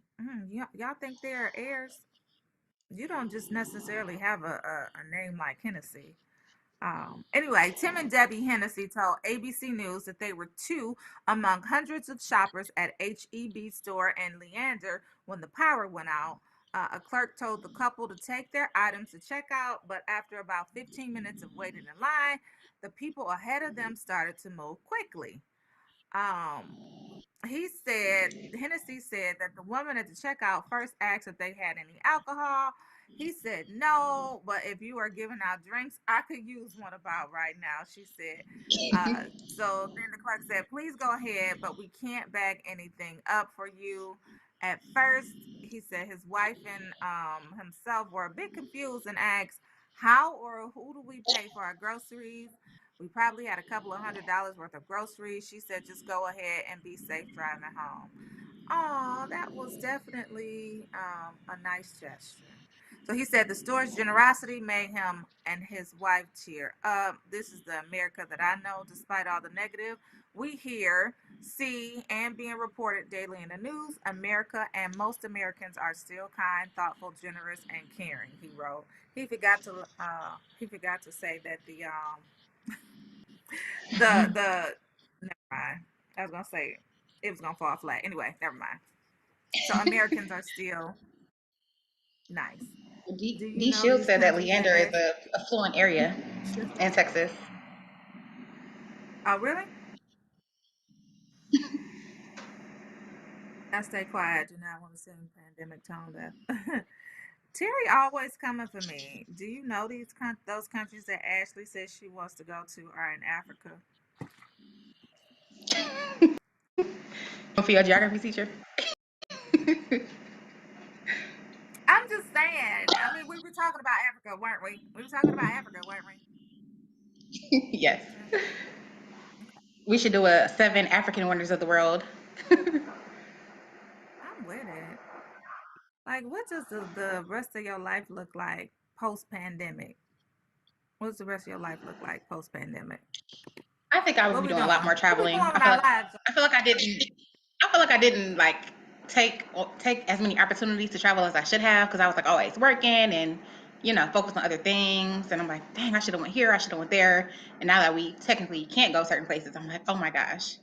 y'all think they're heirs? You don't just necessarily have a name like Hennessy. Anyway, Tim and Debbie Hennessy told ABC News that they were two among hundreds of shoppers at HEB store in Leander when the power went out. A clerk told the couple to take their items to checkout, but after about 15 minutes of waiting in line, the people ahead of them started to move quickly. Um, Hennessy said that the woman at the checkout first asked if they had any alcohol. He said no, but if you are giving out drinks, I could use one about right now, she said. So then the clerk said, please go ahead, but we can't bag anything up for you. At first, he said his wife and himself were a bit confused and asked, how or who do we pay for our groceries? We probably had a couple of $100 worth of groceries. She said, just go ahead and be safe driving home. Oh, that was definitely a nice gesture. So he said the store's generosity made him and his wife tear up. This is the America that I know, despite all the negative we hear, see, and being reported daily in the news. America and most Americans are still kind, thoughtful, generous, and caring. He wrote. He forgot to say that the never mind. I was gonna say it was gonna fall flat. Anyway, never mind. So Americans are still nice. Do you D know Shield these said that countries that Leander is ask? a affluent area in Texas. Oh, really? I stay quiet. Do not want to sing pandemic tone deaf. Terry always coming for me. Do you know those countries that Ashley says she wants to go to are in Africa? For your geography teacher. I'm just saying. I mean, we were talking about Africa, weren't we? We were talking about Africa, weren't we? Yes. Okay. We should do a 7 African wonders of the world. I'm with it. Like, what does the rest of your life look like post pandemic? What's the rest of your life look like post pandemic? I think I would What be we doing a doing? lot more What we traveling. doing with our lives? I feel like I didn't like take as many opportunities to travel as I should have because I was like always working and focused on other things, and I'm like, dang, I should have went here, I should have went there. And now that we technically can't go certain places, I'm like, oh my gosh.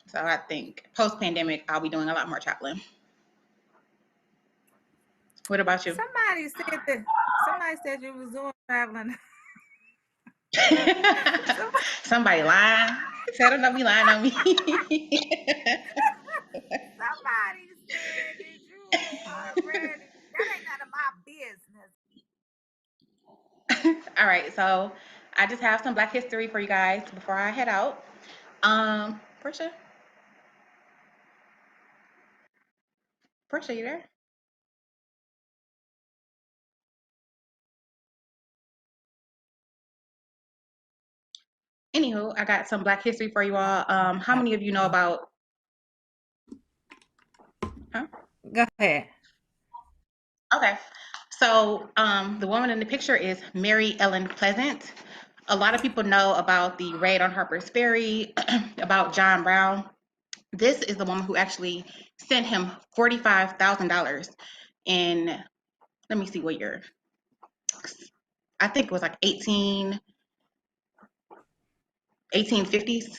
So I think post pandemic I'll be doing a lot more traveling. What about you? Somebody said you was doing traveling. Somebody lying. Tell them don't be lying on me. Somebody said that you was already. That ain't none of my business. All right, so I just have some Black history for you guys before I head out. Portia, you there? Anywho, I got some Black history for you all. How many of you know about? Huh? Go ahead. Okay, so the woman in the picture is Mary Ellen Pleasant. A lot of people know about the raid on Harper's Ferry, about John Brown. This is the woman who actually sent him $45,000 in, let me see what year. I think it was like 1850s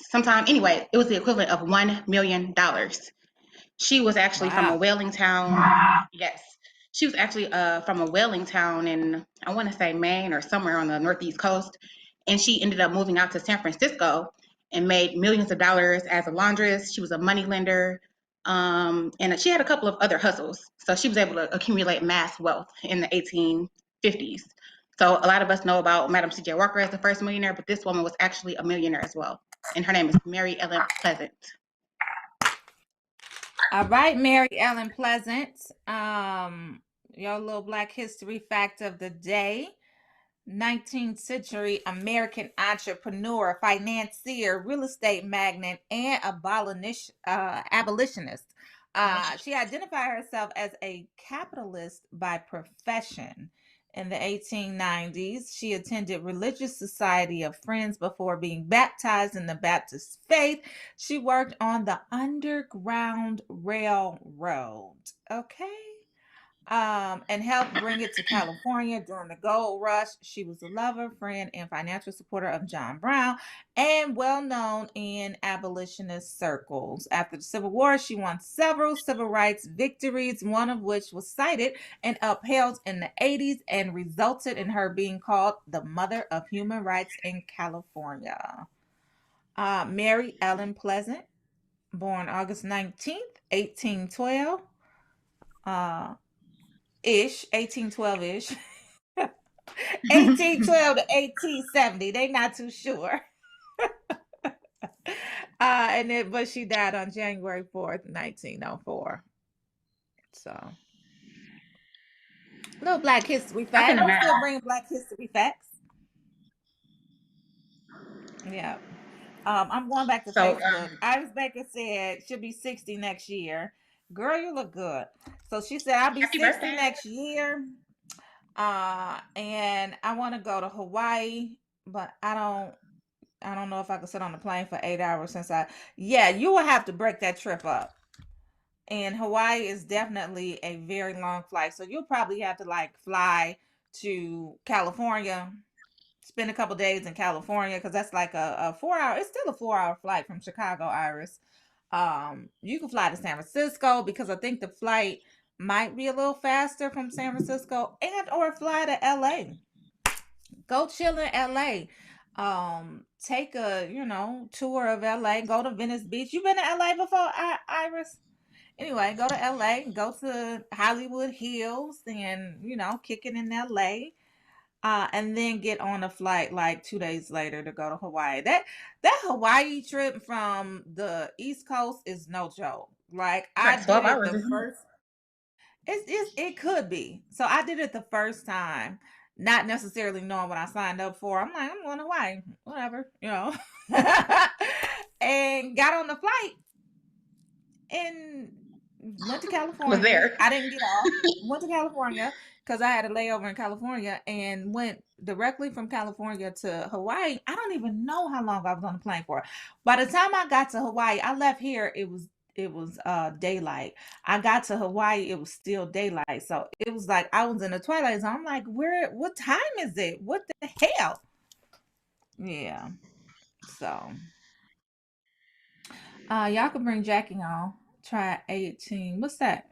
sometime. Anyway, it was the equivalent of $1 million. She was actually from a whaling town. Yes. She was actually from a whaling town in, I want to say Maine or somewhere on the Northeast coast. And she ended up moving out to San Francisco and made millions of dollars as a laundress. She was a money lender. And she had a couple of other hustles. So she was able to accumulate mass wealth in the 1850s. So a lot of us know about Madam C.J. Walker as the first millionaire, but this woman was actually a millionaire as well. And her name is Mary Ellen Pleasant. All right, Mary Ellen Pleasant. Your little Black history fact of the day. 19th century American entrepreneur, financier, real estate magnate, and abolitionist. She identified herself as a capitalist by profession. In the 1890s, she attended Religious Society of Friends before being baptized in the Baptist faith. She worked on the Underground Railroad. Okay. and helped bring it to California during the gold rush. She was a lover, friend, and financial supporter of John Brown and well known in abolitionist circles. After the Civil War, she won several civil rights victories, one of which was cited and upheld in the 80s and resulted in her being called the mother of human rights in California. Mary Ellen Pleasant, born August 19th, 1812. 1812 ish. 1812 to 1870. They not too sure. But she died on January 4th, 1904. So, little Black History I can fact. We still imagine. bring Black History facts. Yeah. I'm going back to So, Facebook. Iris Baker said she'll be 60 next year. Girl, you look good. So she said I'll be happy 60 birthday. next year. And I want to go to Hawaii, but I don't know if I could sit on the plane for 8 hours yeah, you will have to break that trip up. And Hawaii is definitely a very long flight. So you'll probably have to like fly to California, spend a couple days in California, because that's like a 4 hour, it's still a 4 hour flight from Chicago, Iris. You can fly to San Francisco because I think the flight might be a little faster from San Francisco, and or fly to LA. Go chill in LA. Take a, tour of LA. Go to Venice Beach. You been to LA before, Iris? Anyway, go to LA, go to Hollywood Hills, and kick it in LA. And then get on a flight like 2 days later to go to Hawaii. That Hawaii trip from the East Coast is no joke. Like It's I like did 12 it hours, the isn't it? first. It could be. So I did it the first time, not necessarily knowing what I signed up for. I'm like, I'm going to Hawaii, whatever, and got on the flight and went to Was California. there. I didn't get off. Went to California because I had a layover in California and went directly from California to Hawaii. I don't even know how long I was on the plane for. By the time I got to Hawaii, I left here. It was daylight. I got to Hawaii. It was still daylight. So it was like I was in the twilight zone. I'm like, what time is it? What the hell? Yeah. So y'all can bring Jackie on. Try 18. What's that?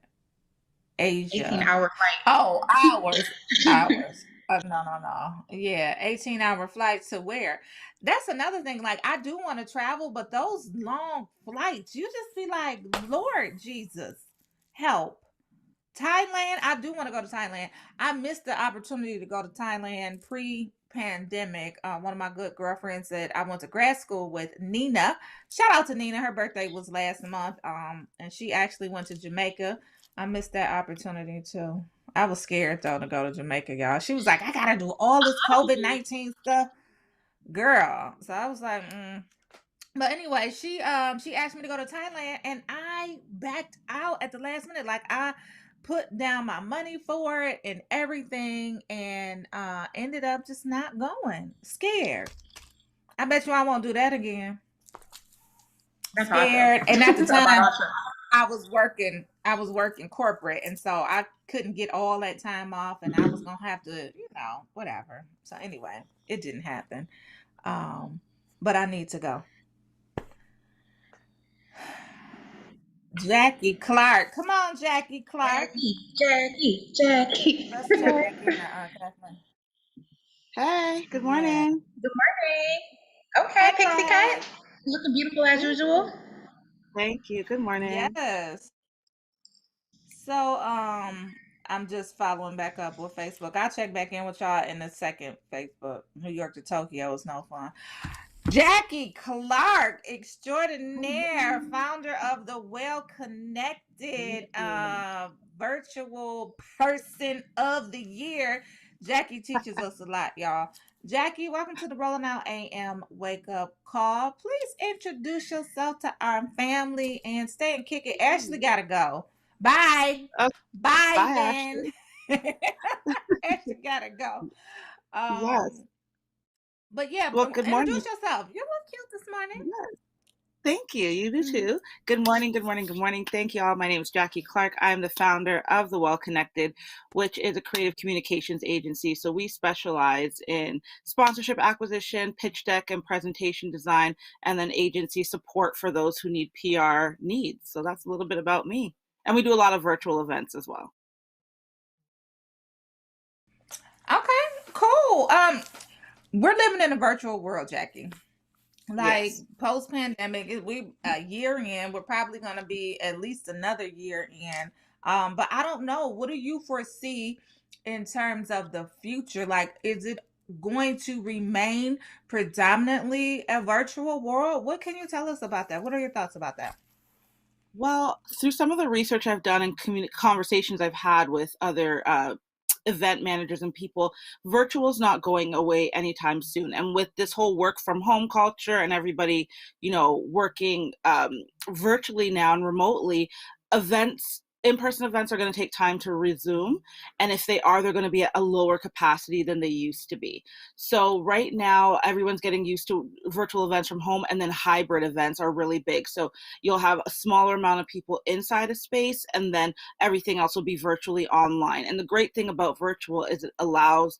18 Asia. hour Oh, hours. Hours. No. Yeah, 18-hour flight to where? That's another thing. Like, I do want to travel, but those long flights, you just be like, Lord Jesus, help. Thailand, I do want to go to Thailand. I missed the opportunity to go to Thailand pre-pandemic. One of my good girlfriends that I went to grad school with, Nina. Shout out to Nina. Her birthday was last month. And she actually went to Jamaica. I missed that opportunity too. I was scared though to go to Jamaica, y'all. She was like, I gotta do all this COVID-19 stuff, girl. So I was like, But anyway, she asked me to go to Thailand and I backed out at the last minute. Like I put down my money for it and everything and ended up just not going. Scared. I bet you I won't do that again. That's how I feel. Scared. And at the About time our trip. I was working corporate and so I couldn't get all that time off and I was gonna have to, whatever. So anyway, it didn't happen. But I need to go. Jackie Clark. Come on, Jackie Clark. Jackie. Let's check back in there, Kathleen. Hey, good Yeah. morning. Good morning. Okay, Pixie Cut. Looking beautiful as usual. Thank you. Good morning. Yes. So, I'm just following back up with Facebook. I'll check back in with y'all in a second. Facebook. New York to Tokyo is no fun. Jackie Clark, extraordinaire, founder of the Well Connected Virtual Person of the Year. Jackie teaches us a lot, y'all. Jackie, welcome to the Rolling Out AM Wake Up Call. Please introduce yourself to our family and stay and kick it. Ashley gotta go. Bye. Bye, Bye, then. Ashley. Ashley gotta go. Yes. But yeah, Well, good morning. introduce yourself. You look cute this morning. Yes. Thank you. You do too. Good morning, good morning, good morning. Thank you all. My name is Jackie Clark. I'm the founder of The Well Connected, which is a creative communications agency. So we specialize in sponsorship acquisition, pitch deck and presentation design, and then agency support for those who need PR needs. So that's a little bit about me. And we do a lot of virtual events as well. Okay, cool. We're living in a virtual world, Jackie. Like Yes. post pandemic, we a year in, we're probably gonna be at least another year in. But I don't know. What do you foresee in terms of the future? Like, is it going to remain predominantly a virtual world? What can you tell us about that? What are your thoughts about that? Well, through some of the research I've done and conversations I've had with other event managers and people, virtual is not going away anytime soon. And with this whole work from home culture and everybody, working virtually now and remotely, in-person events are going to take time to resume. And if they are, they're going to be at a lower capacity than they used to be. So right now, everyone's getting used to virtual events from home, and then hybrid events are really big. So you'll have a smaller amount of people inside a space, and then everything else will be virtually online. And the great thing about virtual is it allows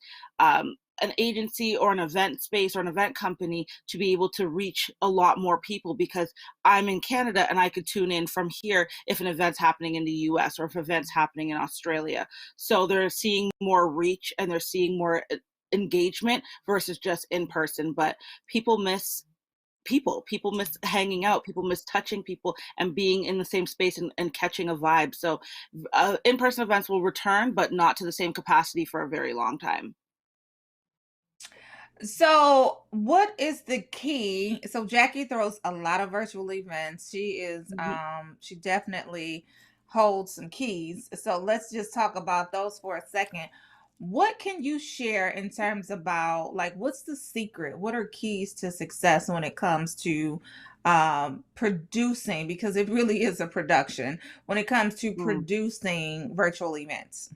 an agency or an event space or an event company to be able to reach a lot more people, because I'm in Canada and I could tune in from here if an event's happening in the US or if an event's happening in Australia. So they're seeing more reach and they're seeing more engagement versus just in person. But people miss people miss hanging out, people miss touching people and being in the same space and catching a vibe. So in-person events will return, but not to the same capacity for a very long time. So, what is the key? So, Jackie throws a lot of virtual events. She definitely holds some keys. So, let's just talk about those for a second. What can you share in terms about, like, what's the secret? What are keys to success when it comes to producing? Because it really is a production when it comes to producing virtual events.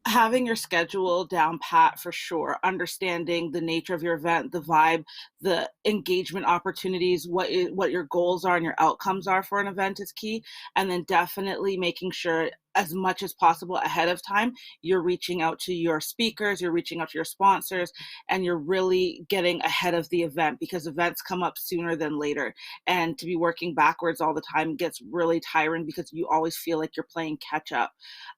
Having your schedule down pat for sure, understanding the nature of your event, the vibe, the engagement opportunities, what your goals are and your outcomes are for an event is key. And then definitely making sure as much as possible ahead of time, you're reaching out to your speakers, you're reaching out to your sponsors, and you're really getting ahead of the event, because events come up sooner than later. And to be working backwards all the time gets really tiring because you always feel like you're playing catch up.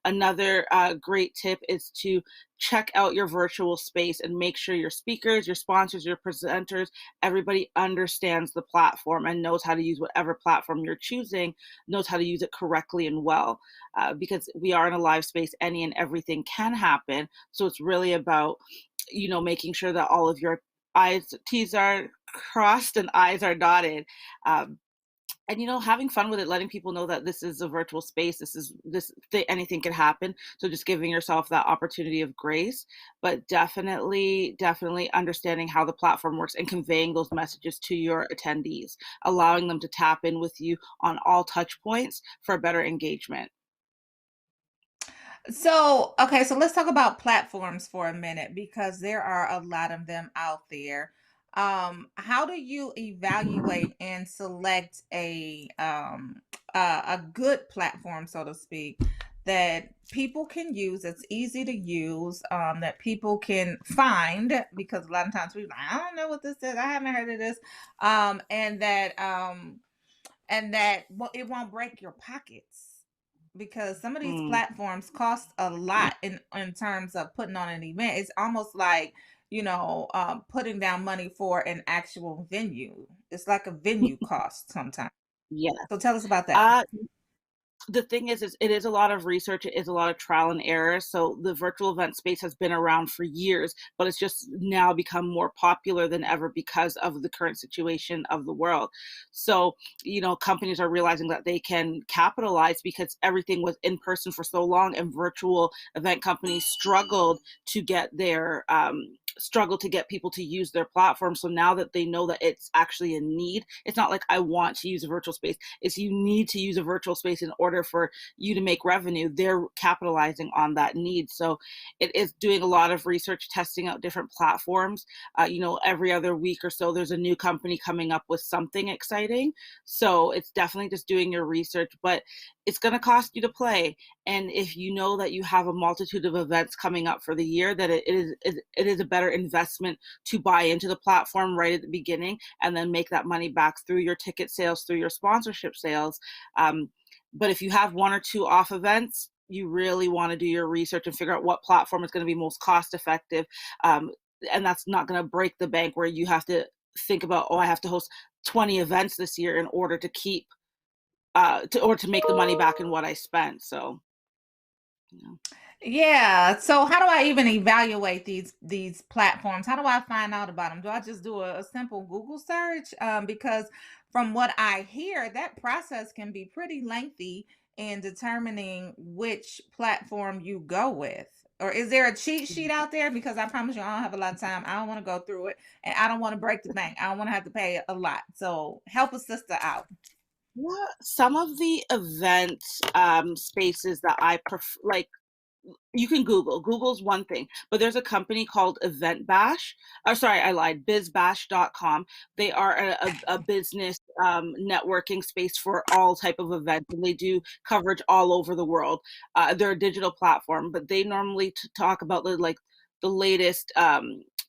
Another great tip is to check out your virtual space and make sure your speakers, your sponsors, your presenters, everybody understands the platform and knows how to use whatever platform you're choosing, knows how to use it correctly and well. Because we are in a live space, any and everything can happen. So it's really about, making sure that all of your T's are crossed and I's are dotted. And having fun with it, letting people know that this is a virtual space, anything can happen. So just giving yourself that opportunity of grace, but definitely understanding how the platform works and conveying those messages to your attendees, allowing them to tap in with you on all touch points for better engagement. So, okay, so let's talk about platforms for a minute, because there are a lot of them out there. How do you evaluate and select a good platform, so to speak, that people can use, that's easy to use, that people can find, because a lot of times people, I don't know what this is, I haven't heard of this, and that it won't break your pockets, because some of these platforms cost a lot in terms of putting on an event. It's almost like, putting down money for an actual venue. It's like a venue cost sometimes. Yeah. So tell us about that. The thing is it is a lot of research. It is a lot of trial and error. So the virtual event space has been around for years, but it's just now become more popular than ever because of the current situation of the world. So, companies are realizing that they can capitalize, because everything was in person for so long, and virtual event companies struggled to get their struggle to get people to use their platform. So now that they know that it's actually a need, it's not like I want to use a virtual space, it's you need to use a virtual space in order for you to make revenue. They're capitalizing on that need. So it is doing a lot of research, testing out different platforms. Every other week or so, there's a new company coming up with something exciting. So it's definitely just doing your research, but it's going to cost you to play. And if you know that you have a multitude of events coming up for the year, that it is a better investment to buy into the platform right at the beginning and then make that money back through your ticket sales, through your sponsorship sales. But if you have one or two off events, you really want to do your research and figure out what platform is going to be most cost effective. And that's not going to break the bank where you have to think about, I have to host 20 events this year in order to keep to make the money back in what I spent. So, Yeah. So how do I even evaluate these platforms? How do I find out about them? Do I just do a simple Google search? Because from what I hear, that process can be pretty lengthy in determining which platform you go with. Or is there a cheat sheet out there? Because I promise you, I don't have a lot of time. I don't want to go through it, and I don't want to break the bank. I don't want to have to pay a lot. So help a sister out. yeah, some of the event spaces that I prefer, like, you can Google's one thing, but there's a company called Event Bash. Oh, sorry, I lied. bizbash.com. They are a business networking space for all type of events, and they do coverage all over the world. They're a digital platform, but they normally talk about the latest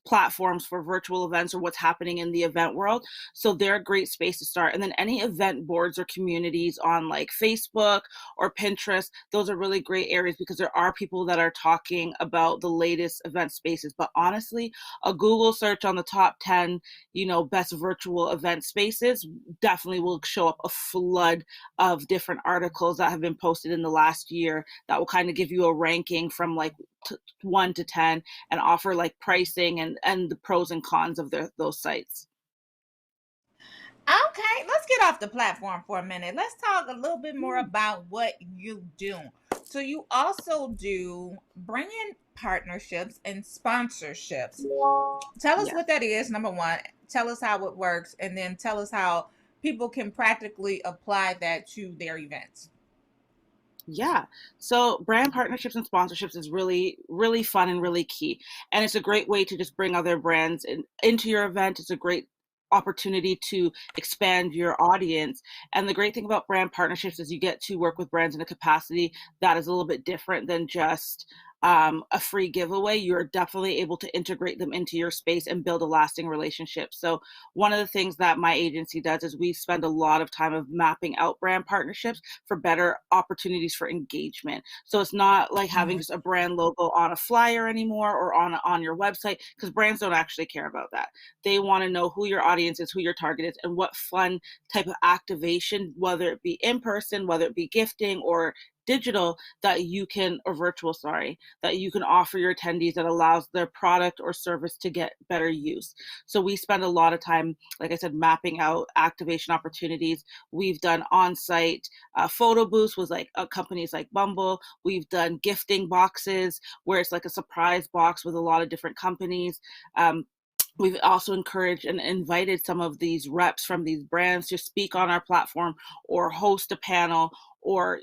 platforms for virtual events or what's happening in the event world. So they're a great space to start. And then any event boards or communities on like Facebook or Pinterest, those are really great areas because there are people that are talking about the latest event spaces. But honestly, a Google search on the top 10, best virtual event spaces definitely will show up a flood of different articles that have been posted in the last year that will kind of give you a ranking from like 1 to 10 and offer like pricing and the pros and cons of those sites. Okay, let's get off the platform for a minute. Let's talk a little bit more about what you do. So you also do brand partnerships and sponsorships. Tell us what that is, number one. Tell us how it works, and then tell us how people can practically apply that to their events. Yeah. So brand partnerships and sponsorships is really, really fun and really key. And it's a great way to just bring other brands into your event. It's a great opportunity to expand your audience. And the great thing about brand partnerships is you get to work with brands in a capacity that is a little bit different than just a free giveaway. You're definitely able to integrate them into your space and build a lasting relationship. So one of the things that my agency does is we spend a lot of time of mapping out brand partnerships for better opportunities for engagement. So it's not like having just a brand logo on a flyer anymore or on your website, because brands don't actually care about that. They want to know who your audience is, who your target is, and what fun type of activation, whether it be in person, whether it be gifting or digital, that you can, or virtual, sorry, that you can offer your attendees that allows their product or service to get better use. So we spend a lot of time, like I said, mapping out activation opportunities. We've done on-site photo booths with like companies like Bumble. We've done gifting boxes where it's like a surprise box with a lot of different companies. We've also encouraged and invited some of these reps from these brands to speak on our platform or host a panel or,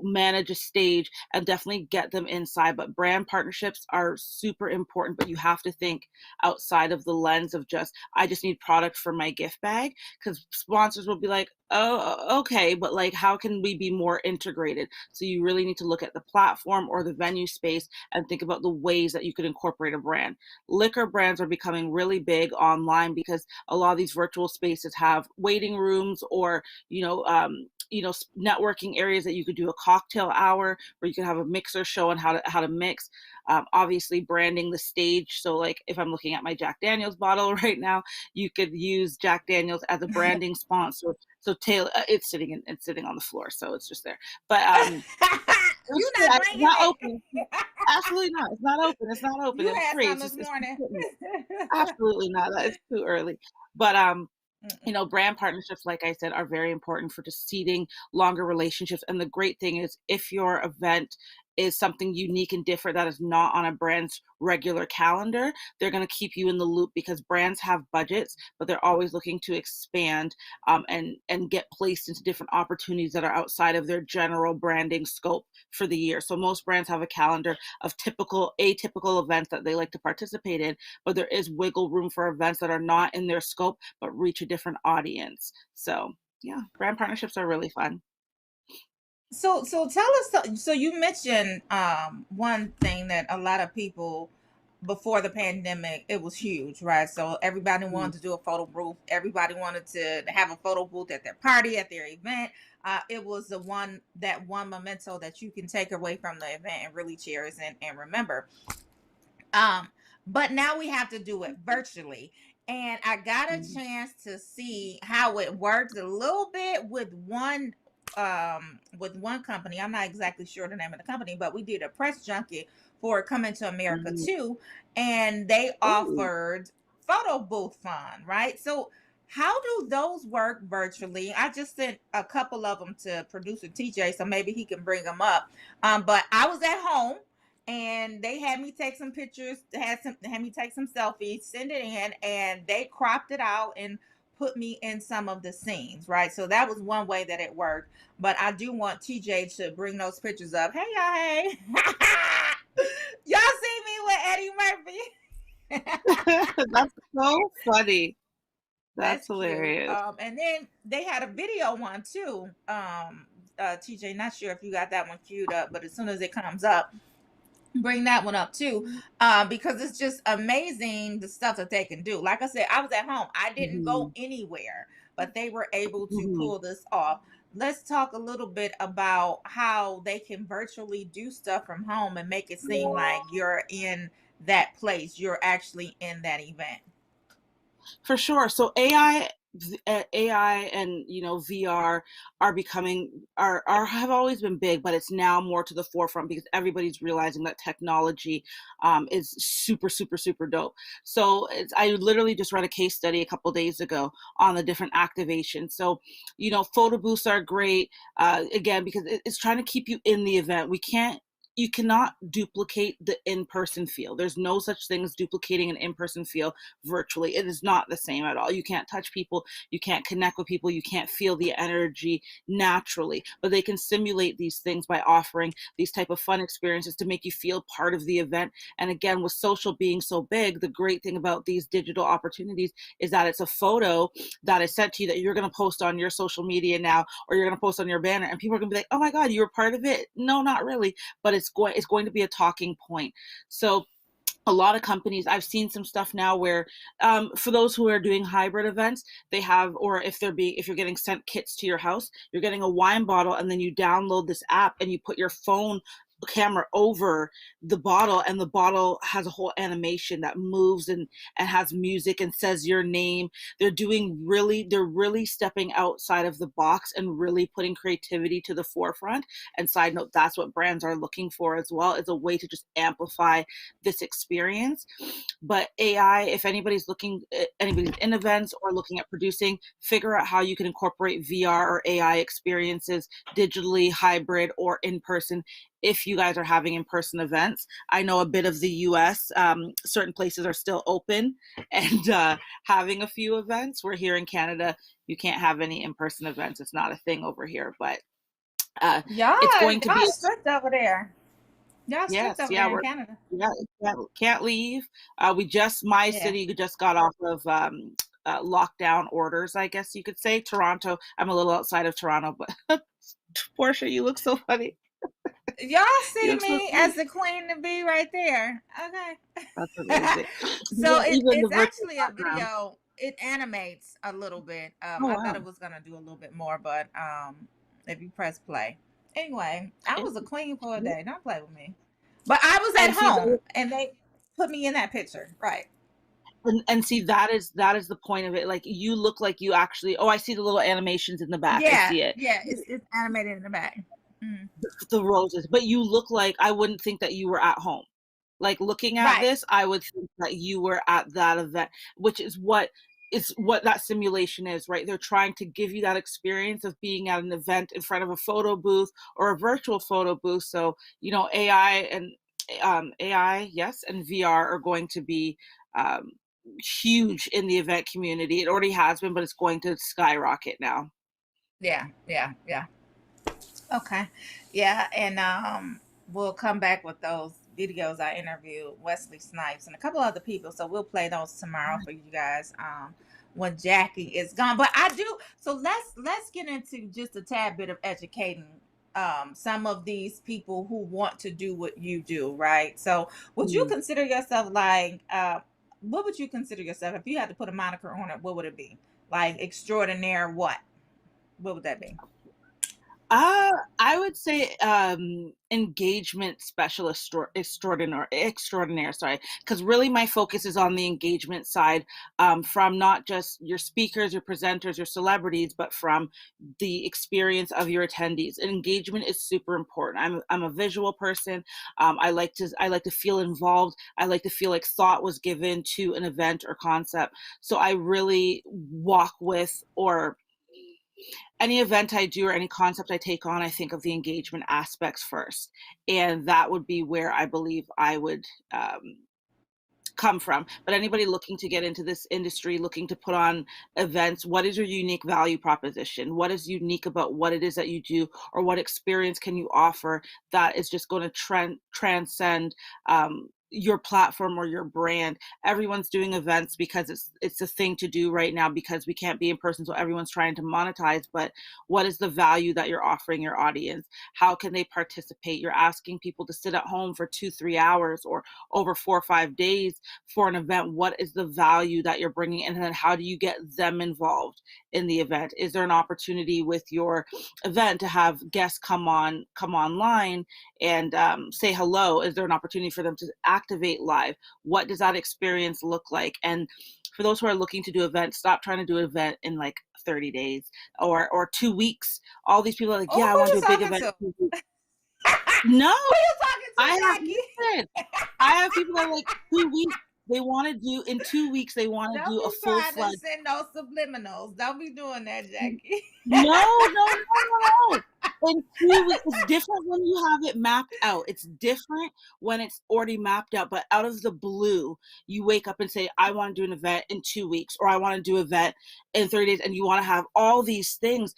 manage a stage and definitely get them inside. But brand partnerships are super important, but you have to think outside of the lens of I just need product for my gift bag, because sponsors will be like, oh, okay, but like, how can we be more integrated? So you really need to look at the platform or the venue space and think about the ways that you could incorporate a brand. Liquor brands are becoming really big online because a lot of these virtual spaces have waiting rooms or, networking areas that you could do a cocktail hour where you could have a mixer show on how to mix. Obviously branding the stage. So like if I'm looking at my Jack Daniels bottle right now, you could use Jack Daniels as a branding sponsor. So Taylor, it's sitting on the floor, so it's just there. But it's not open. Absolutely not. It's not open. It's not open. You It's had free. some this morning. Absolutely not. It's too early. But brand partnerships, like I said, are very important for just seeding longer relationships. And the great thing is if your event is something unique and different that is not on a brand's regular calendar, they're going to keep you in the loop, because brands have budgets, but they're always looking to expand and get placed into different opportunities that are outside of their general branding scope for the year. So most brands have a calendar of atypical events that they like to participate in, but there is wiggle room for events that are not in their scope but reach a different audience. So yeah, brand partnerships are really fun. So tell us. So you mentioned one thing that a lot of people before the pandemic, it was huge, right? So everybody wanted to do a photo booth. Everybody wanted to have a photo booth at their party, at their event. It was that one memento that you can take away from the event and really cherish and remember. But now we have to do it virtually. And I got a chance to see how it works a little bit with one company. I'm not exactly sure the name of the company, but we did a press junket for Coming to America 2, and they offered photo booth fun, right? So how do those work virtually? I just sent a couple of them to producer TJ, so maybe he can bring them up. But I was at home, and they had me take some pictures, had me take some selfies, send it in, and they cropped it out and put me in some of the scenes, right? So that was one way that it worked. But I do want TJ to bring those pictures up. Hey, y'all, hey. Y'all see me with Eddie Murphy? That's so funny. That's hilarious. And then they had a video one too. TJ, not sure if you got that one queued up, but as soon as it comes up, bring that one up too, because it's just amazing the stuff that they can do. Like I said, I was at home. I didn't go anywhere, but they were able to pull this off. Let's talk a little bit about how they can virtually do stuff from home and make it seem like you're in that place. You're actually in that event. For sure. So AI and VR have always been big, but it's now more to the forefront because everybody's realizing that technology is super dope. So I literally just read a case study a couple days ago on the different activations. So photo booths are great, again, because it's trying to keep you in the event. You cannot duplicate the in-person feel. There's no such thing as duplicating an in-person feel virtually. It is not the same at all. You can't touch people. You can't connect with people. You can't feel the energy naturally. But they can simulate these things by offering these type of fun experiences to make you feel part of the event. And again, with social being so big, the great thing about these digital opportunities is that it's a photo that is sent to you that you're going to post on your social media now, or you're going to post on your banner, and people are going to be like, oh my God, you were part of it. No, not really. But it's going to be a talking point. So a lot of companies, I've seen some stuff now where for those who are doing hybrid events, they have, or if you're getting sent kits to your house, you're getting a wine bottle, and then you download this app and you put your phone camera over the bottle, and the bottle has a whole animation that moves and has music and says your name. They're really stepping outside of the box and really putting creativity to the forefront. And side note, that's what brands are looking for as well, is a way to just amplify this experience. But AI, if anybody's in events or looking at producing, figure out how you can incorporate VR or AI experiences digitally, hybrid, or in person. If you guys are having in-person events, I know a bit of the US, certain places are still open and having a few events. We're here in Canada, you can't have any in-person events. It's not a thing over here, but it's going to be strict over there. Y'all strict over there in Canada. Yeah, can't leave. My city just got off of lockdown orders, I guess you could say. Toronto, I'm a little outside of Toronto, but Portia, you look so funny. Y'all see me as the queen to be right there. Okay. That's amazing. So it's actually a video. It animates a little bit. I thought it was gonna do a little bit more, but if you press play. Anyway, I was a queen for a day. Don't play with me. But I was at home and they put me in that picture. Right. And see, that is the point of it. Like, you look like you actually, I see the little animations in the back. Yeah, I see it. Yeah, it's animated in the back. The roses, but you look like, I wouldn't think that you were at home. Like, looking at this, I would think that you were at that event, which is what is what that simulation is, right? They're trying to give you that experience of being at an event in front of a photo booth or a virtual photo booth. So, you know, AI, yes, and VR are going to be huge in the event community. It already has been, but it's going to skyrocket now. Yeah. Okay. Yeah, and we'll come back with those videos. I interviewed Wesley Snipes and a couple other people, so we'll play those tomorrow for you guys when Jackie is gone. But I do, so let's get into just a tad bit of educating some of these people who want to do what you do, right? So would you consider yourself like what would you consider yourself if you had to put a moniker on it? What would it be? Like extraordinaire what? What would that be? I would say engagement specialist extraordinaire, sorry, because really my focus is on the engagement side, from not just your speakers, your presenters, your celebrities, but from the experience of your attendees. Engagement is super important. I'm a visual person. I like to feel involved. I like to feel like thought was given to an event or concept. So I really walk with, or any event I do or any concept I take on, I think of the engagement aspects first. And that would be where I believe I would come from. But anybody looking to get into this industry, looking to put on events, what is your unique value proposition? What is unique about what it is that you do, or what experience can you offer that is just going to transcend your platform or your brand? Everyone's doing events because it's a thing to do right now, because we can't be in person, so everyone's trying to monetize. But what is the value that you're offering your audience? How can they participate? You're asking people to sit at home for 2-3 hours or over 4 or 5 days for an event. What is the value that you're bringing, and then how do you get them involved in the event? Is there an opportunity with your event to have guests come online and say hello? Is there an opportunity for them to activate live? What does that experience look like? And for those who are looking to do events, stop trying to do an event in like 30 days or 2 weeks. All these people are like, yeah, I want to do a big event. No, Who you talking to, I have people that are like 2 weeks. They want to do in 2 weeks. They want to do a full trying fledged. to send those subliminals. Don't be doing that, Jackie. No. In 2 weeks, it's different when you have it mapped out. It's different when it's already mapped out. But out of the blue, you wake up and say, I want to do an event in 2 weeks, or I want to do an event in 30 days, and you want to have all these things.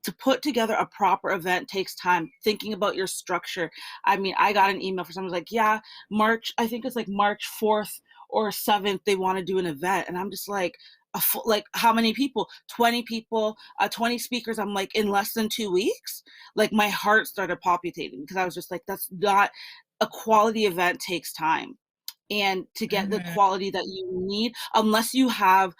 To put together a proper event takes time. Thinking about your structure. I mean, I got an email from someone like, yeah, I think it's like March 4th or 7th, they want to do an event. And I'm just like, how many people? 20 people, 20 speakers. I'm like, in less than 2 weeks? Like my heart started palpitating, because I was just like, that's not a quality event. Takes time. And to get the quality that you need, unless you have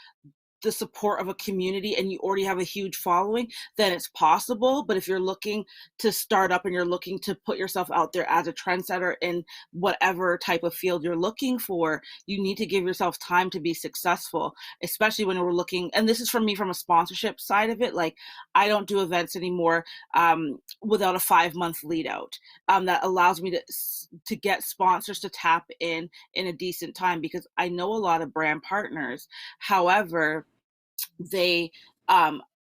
the support of a community and you already have a huge following, then it's possible. But if you're looking to start up and you're looking to put yourself out there as a trendsetter in whatever type of field you're looking for, you need to give yourself time to be successful, especially when we're looking, and this is from me from a sponsorship side of it, like I don't do events anymore without a 5-month lead out that allows me to get sponsors to tap in a decent time, because I know a lot of brand partners. However, they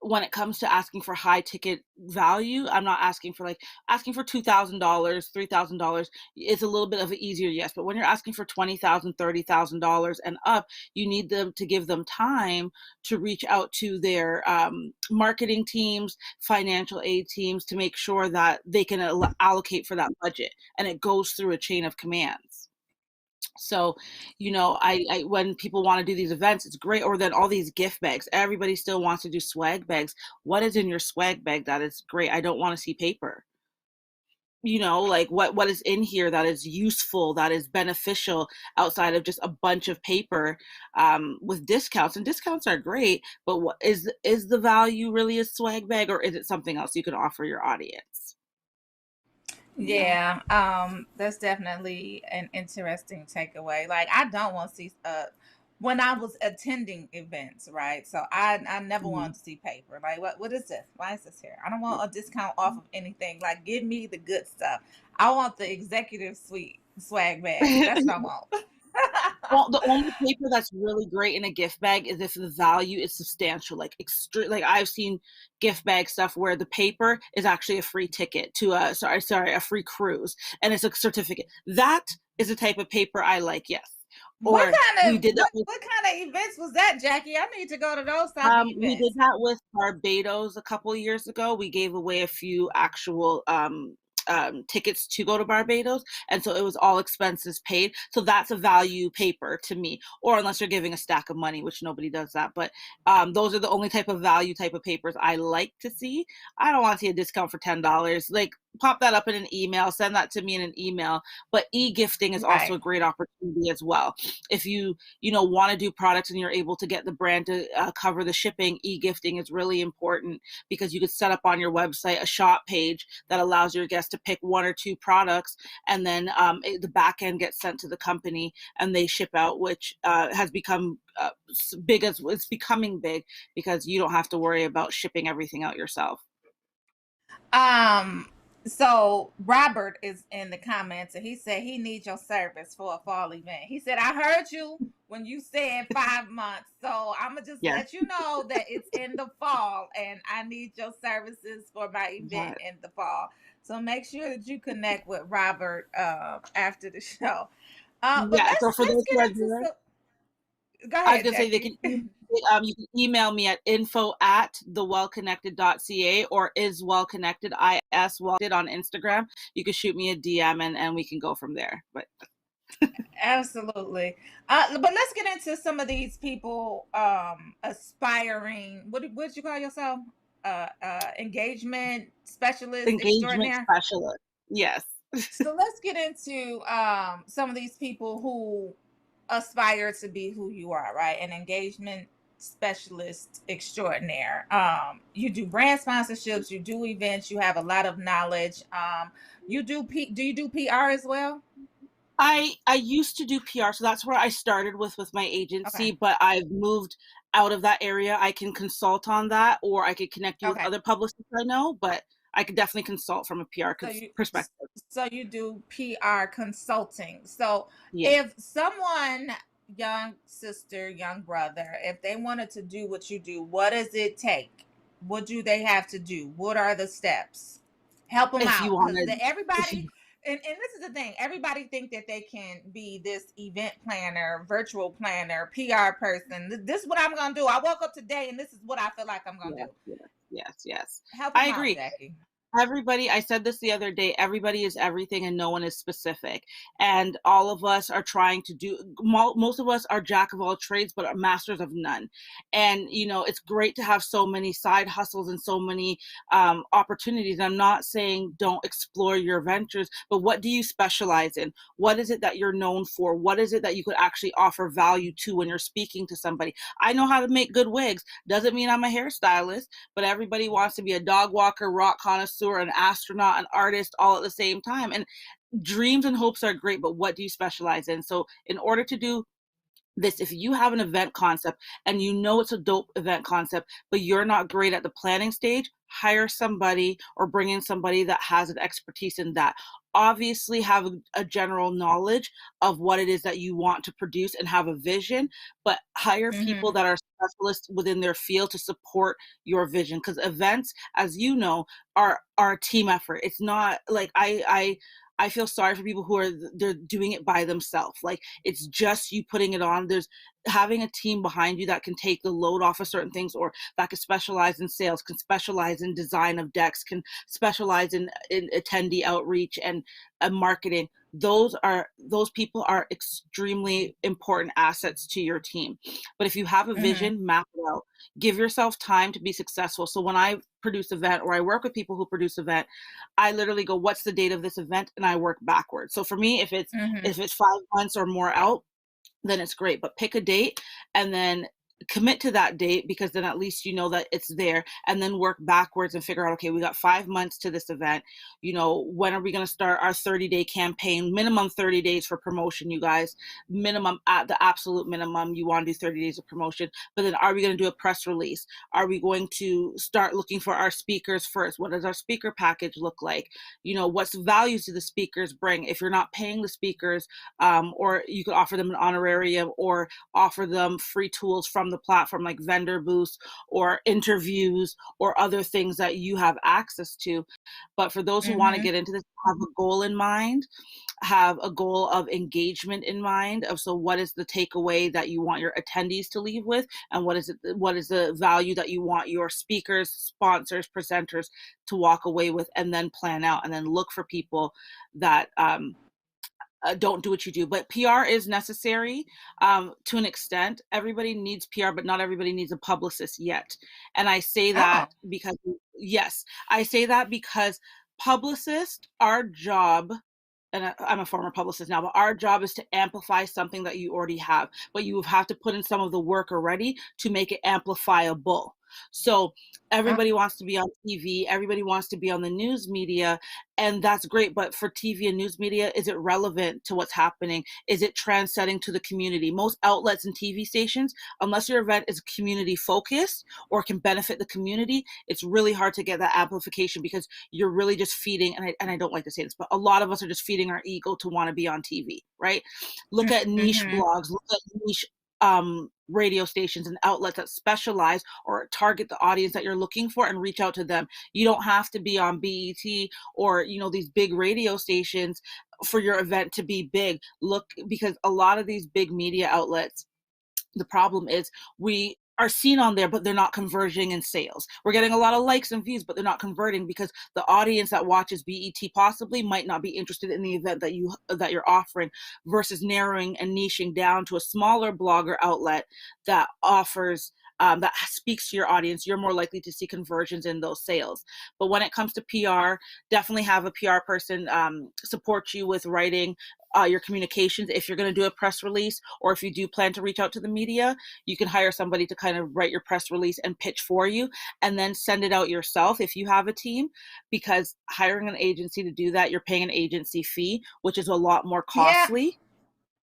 when it comes to asking for high ticket value, I'm not asking for $2,000, $3,000. It's a little bit of an easier yes. But when you're asking for $20,000, $30,000 and up, you need them to give them time to reach out to their marketing teams, financial aid teams, to make sure that they can allocate for that budget, and it goes through a chain of commands. So, I when people want to do these events, it's great. Or then all these gift bags. Everybody still wants to do swag bags. What is in your swag bag that is great? I don't want to see paper. Like what is in here that is useful, that is beneficial, outside of just a bunch of paper with discounts. And discounts are great, but what is the value really a swag bag, or is it something else you can offer your audience? Yeah, that's definitely an interesting takeaway. Like I don't want to see when I was attending events, right? So I never wanted to see paper. Like what is this? Why is this here? I don't want a discount off of anything. Like give me the good stuff. I want the executive suite swag bag. That's what I want. Well, the only paper that's really great in a gift bag is if the value is substantial, like like I've seen gift bag stuff where the paper is actually a free ticket to a free cruise, and it's a certificate. That is the type of paper I like, yes. What Or kind we of did that with, what kind of events was that, Jackie? I need to go to those type of we did events. that with Barbados a couple of years ago. We gave away a few actual tickets to go to Barbados, and so it was all expenses paid. So that's a value paper to me. Or unless you're giving a stack of money, which nobody does that. But those are the only type of value type of papers I like to see. I don't want to see a discount for $10. Like, pop that up in an email, send that to me in an email. But e-gifting is also a great opportunity as well. If you want to do products and you're able to get the brand to cover the shipping, e-gifting is really important, because you could set up on your website a shop page that allows your guests to pick one or two products, and then the back end gets sent to the company and they ship out, which has become big, as it's becoming big, because you don't have to worry about shipping everything out yourself. So Robert is in the comments, and he said he needs your service for a fall event. He said, I heard you when you said 5 months. So I'm going to just let you know that it's in the fall, and I need your services for my event in the fall. So make sure that you connect with Robert after the show. But So for those who are there, go ahead, I was going to say Jackie. you can email me at info@thewellconnected.ca or iswellconnected, ISwellconnected on Instagram. You can shoot me a DM and we can go from there. But Absolutely. But let's get into some of these people aspiring. What did you call yourself? Engagement specialist extraordinaire. Specialist. Yes. So let's get into some of these people who aspire to be who you are, right? An engagement specialist extraordinaire. You do brand sponsorships, you do events, you have a lot of knowledge. Do you do PR as well? I used to do PR, so that's where I started with my agency, but I've moved out of that area. I can consult on that, or I could connect you with other publicists I know, but I could definitely consult from a PR perspective. So you do PR consulting. So if someone, young sister, young brother, if they wanted to do what you do, what does it take? What do they have to do? What are the steps? Help them out. Everybody, and this is the thing, everybody think that they can be this event planner, virtual planner, PR person. This is what I'm going to do. I woke up today and this is what I feel like I'm going to do. Yes. Help I them agree. out, Jackie. Everybody, I said this the other day, everybody is everything and no one is specific. And all of us are trying to do, most of us are jack of all trades, but are masters of none. And, it's great to have so many side hustles and so many opportunities. I'm not saying don't explore your ventures, but what do you specialize in? What is it that you're known for? What is it that you could actually offer value to when you're speaking to somebody? I know how to make good wigs. Doesn't mean I'm a hairstylist, but everybody wants to be a dog walker, rock connoisseur, an astronaut, an artist, all at the same time. And dreams and hopes are great, but what do you specialize in? So in order to do this, if you have an event concept and it's a dope event concept, but you're not great at the planning stage, hire somebody or bring in somebody that has an expertise in that. Obviously have a general knowledge of what it is that you want to produce and have a vision, but hire people that are specialists within their field to support your vision, because events, as you know, are a team effort. It's not like I feel sorry for people who they're doing it by themselves. Like, it's just you putting it on. There's having a team behind you that can take the load off of certain things, or that can specialize in sales, can specialize in design of decks, can specialize in attendee outreach and marketing. Those people are extremely important assets to your team. But if you have a vision, map it out. Give yourself time to be successful. So when I produce event, or I work with people who produce event, I literally go, what's the date of this event? And I work backwards. So for me, if it's 5 months or more out, then it's great. But pick a date and then commit to that date, because then at least you know that it's there, and then work backwards and figure out, okay, we got 5 months to this event. When are we going to start our 30-day campaign? Minimum 30 days for promotion, you guys. Minimum, at the absolute minimum, you want to do 30 days of promotion. But then are we going to do a press release? Are we going to start looking for our speakers first? What does our speaker package look like? What's values do the speakers bring? If you're not paying the speakers, or you could offer them an honorarium or offer them free tools from the platform, like vendor booths or interviews or other things that you have access to. But for those who want to get into this, have a goal in mind, have a goal of engagement in mind, so what is the takeaway that you want your attendees to leave with, and what is the value that you want your speakers, sponsors, presenters to walk away with, and then plan out and then look for people that don't do what you do. But PR is necessary to an extent. Everybody needs PR, but not everybody needs a publicist yet. And I say that because, yes, I say that because publicists, our job, and I'm a former publicist now, but our job is to amplify something that you already have, but you have to put in some of the work already to make it amplifiable. So everybody wants to be on TV, everybody wants to be on the news media, and that's great. But for TV and news media, is it relevant to what's happening? Is it transcending to the community? Most outlets and TV stations, unless your event is community focused or can benefit the community, it's really hard to get that amplification, because you're really just feeding, and I don't like to say this, but a lot of us are just feeding our ego to want to be on TV, right? Look at niche blogs, look at niche radio stations and outlets that specialize or target the audience that you're looking for and reach out to them. You don't have to be on BET or these big radio stations for your event to be big. Look, because a lot of these big media outlets, the problem is we are seen on there, but they're not converting in sales. We're getting a lot of likes and views, but they're not converting because the audience that watches BET possibly might not be interested in the event that you're offering, versus narrowing and niching down to a smaller blogger outlet that offers that speaks to your audience. You're more likely to see conversions in those sales. But when it comes to PR, definitely have a PR person support you with writing your communications. If you're going to do a press release, or if you do plan to reach out to the media, you can hire somebody to kind of write your press release and pitch for you, and then send it out yourself if you have a team, because hiring an agency to do that, you're paying an agency fee, which is a lot more costly. Yeah.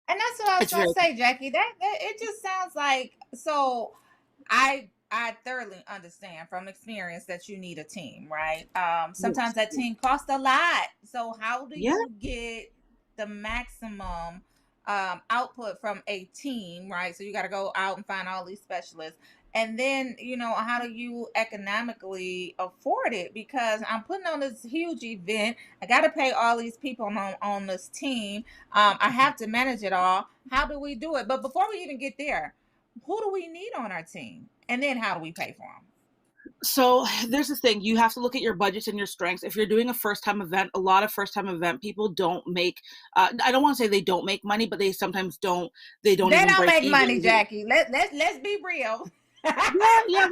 And that's what I was going to say, Jackie. That it just sounds like, so I thoroughly understand from experience that you need a team, right? Sometimes that team costs a lot. So how do you get the maximum output from a team, right? So you got to go out and find all these specialists. And then, how do you economically afford it? Because I'm putting on this huge event. I got to pay all these people on this team. I have to manage it all. How do we do it? But before we even get there, who do we need on our team? And then how do we pay for them? So there's the thing, you have to look at your budgets and your strengths. If you're doing a first-time event, a lot of first-time event people don't make, I don't want to say they don't make money, but they sometimes don't, they don't make money, Jackie. Let's be real. Yeah.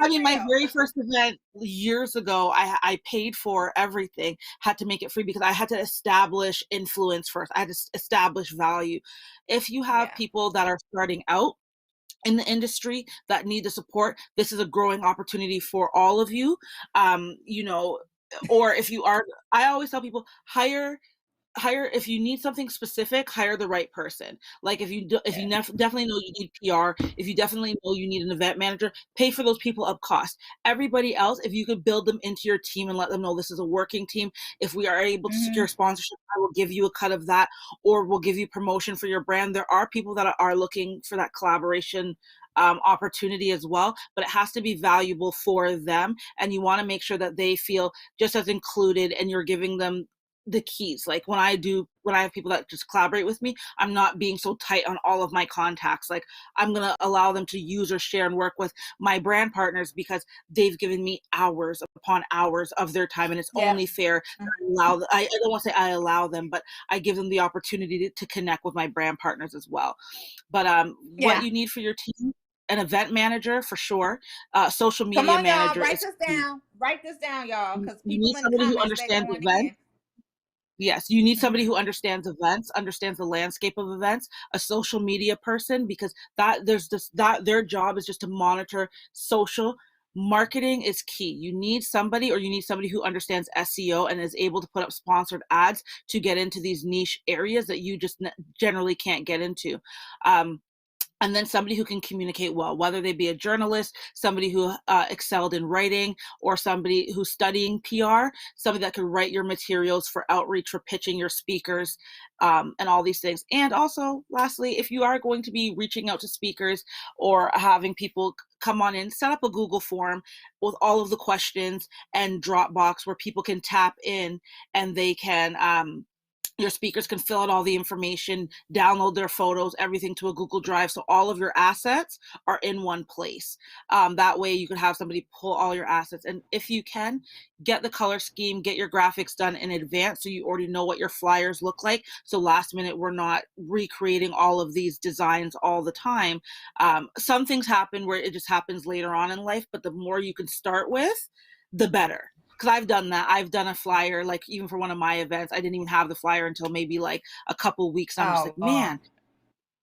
I mean, my very first event years ago, I paid for everything, had to make it free because I had to establish influence first. I had to establish value. If you have people that are starting out in the industry that need the support, this is a growing opportunity for all of you. Or if you are, I always tell people, hire, if you need something specific, hire the right person. Like if you definitely know you need PR, if you definitely know you need an event manager, pay for those people up cost. Everybody else, if you could build them into your team and let them know this is a working team, if we are able to secure sponsorship, I will give you a cut of that, or we'll give you promotion for your brand. There are people that are looking for that collaboration opportunity as well, but it has to be valuable for them, and you want to make sure that they feel just as included, and you're giving them the keys. Like when I have people that just collaborate with me, I'm not being so tight on all of my contacts. Like I'm going to allow them to use or share and work with my brand partners because they've given me hours upon hours of their time. And it's only fair that I don't want to say I allow them, but I give them the opportunity to connect with my brand partners as well. But what you need for your team, an event manager for sure, social media manager. Y'all, write this down, y'all, because people need somebody who understands events. Yes, you need somebody who understands events, understands the landscape of events, a social media person, because their job is just to monitor social. Marketing is key. You need somebody, or you need somebody who understands SEO and is able to put up sponsored ads to get into these niche areas that you just generally can't get into. And then somebody who can communicate well, whether they be a journalist, somebody who excelled in writing, or somebody who's studying PR, somebody that can write your materials for outreach, for pitching your speakers, and all these things. And also, lastly, if you are going to be reaching out to speakers or having people come on in, set up a Google form with all of the questions and Dropbox where people can tap in and they can your speakers can fill out all the information, download their photos, everything to a Google Drive. So all of your assets are in one place. That way you can have somebody pull all your assets. And if you can, get the color scheme, get your graphics done in advance so you already know what your flyers look like. So last minute, we're not recreating all of these designs all the time. Some things happen where it just happens later on in life, but the more you can start with, the better. Because I've done that. I've done a flyer, like even for one of my events, I didn't even have the flyer until maybe like a couple weeks. I'm just like, man,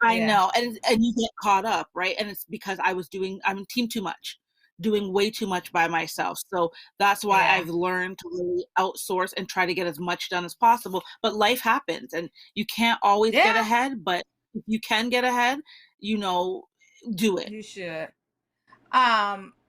I know. And you get caught up, right? And it's because I'm team too much, doing way too much by myself. So that's why I've learned to really outsource and try to get as much done as possible. But life happens and you can't always get ahead, but if you can get ahead, do it. You should.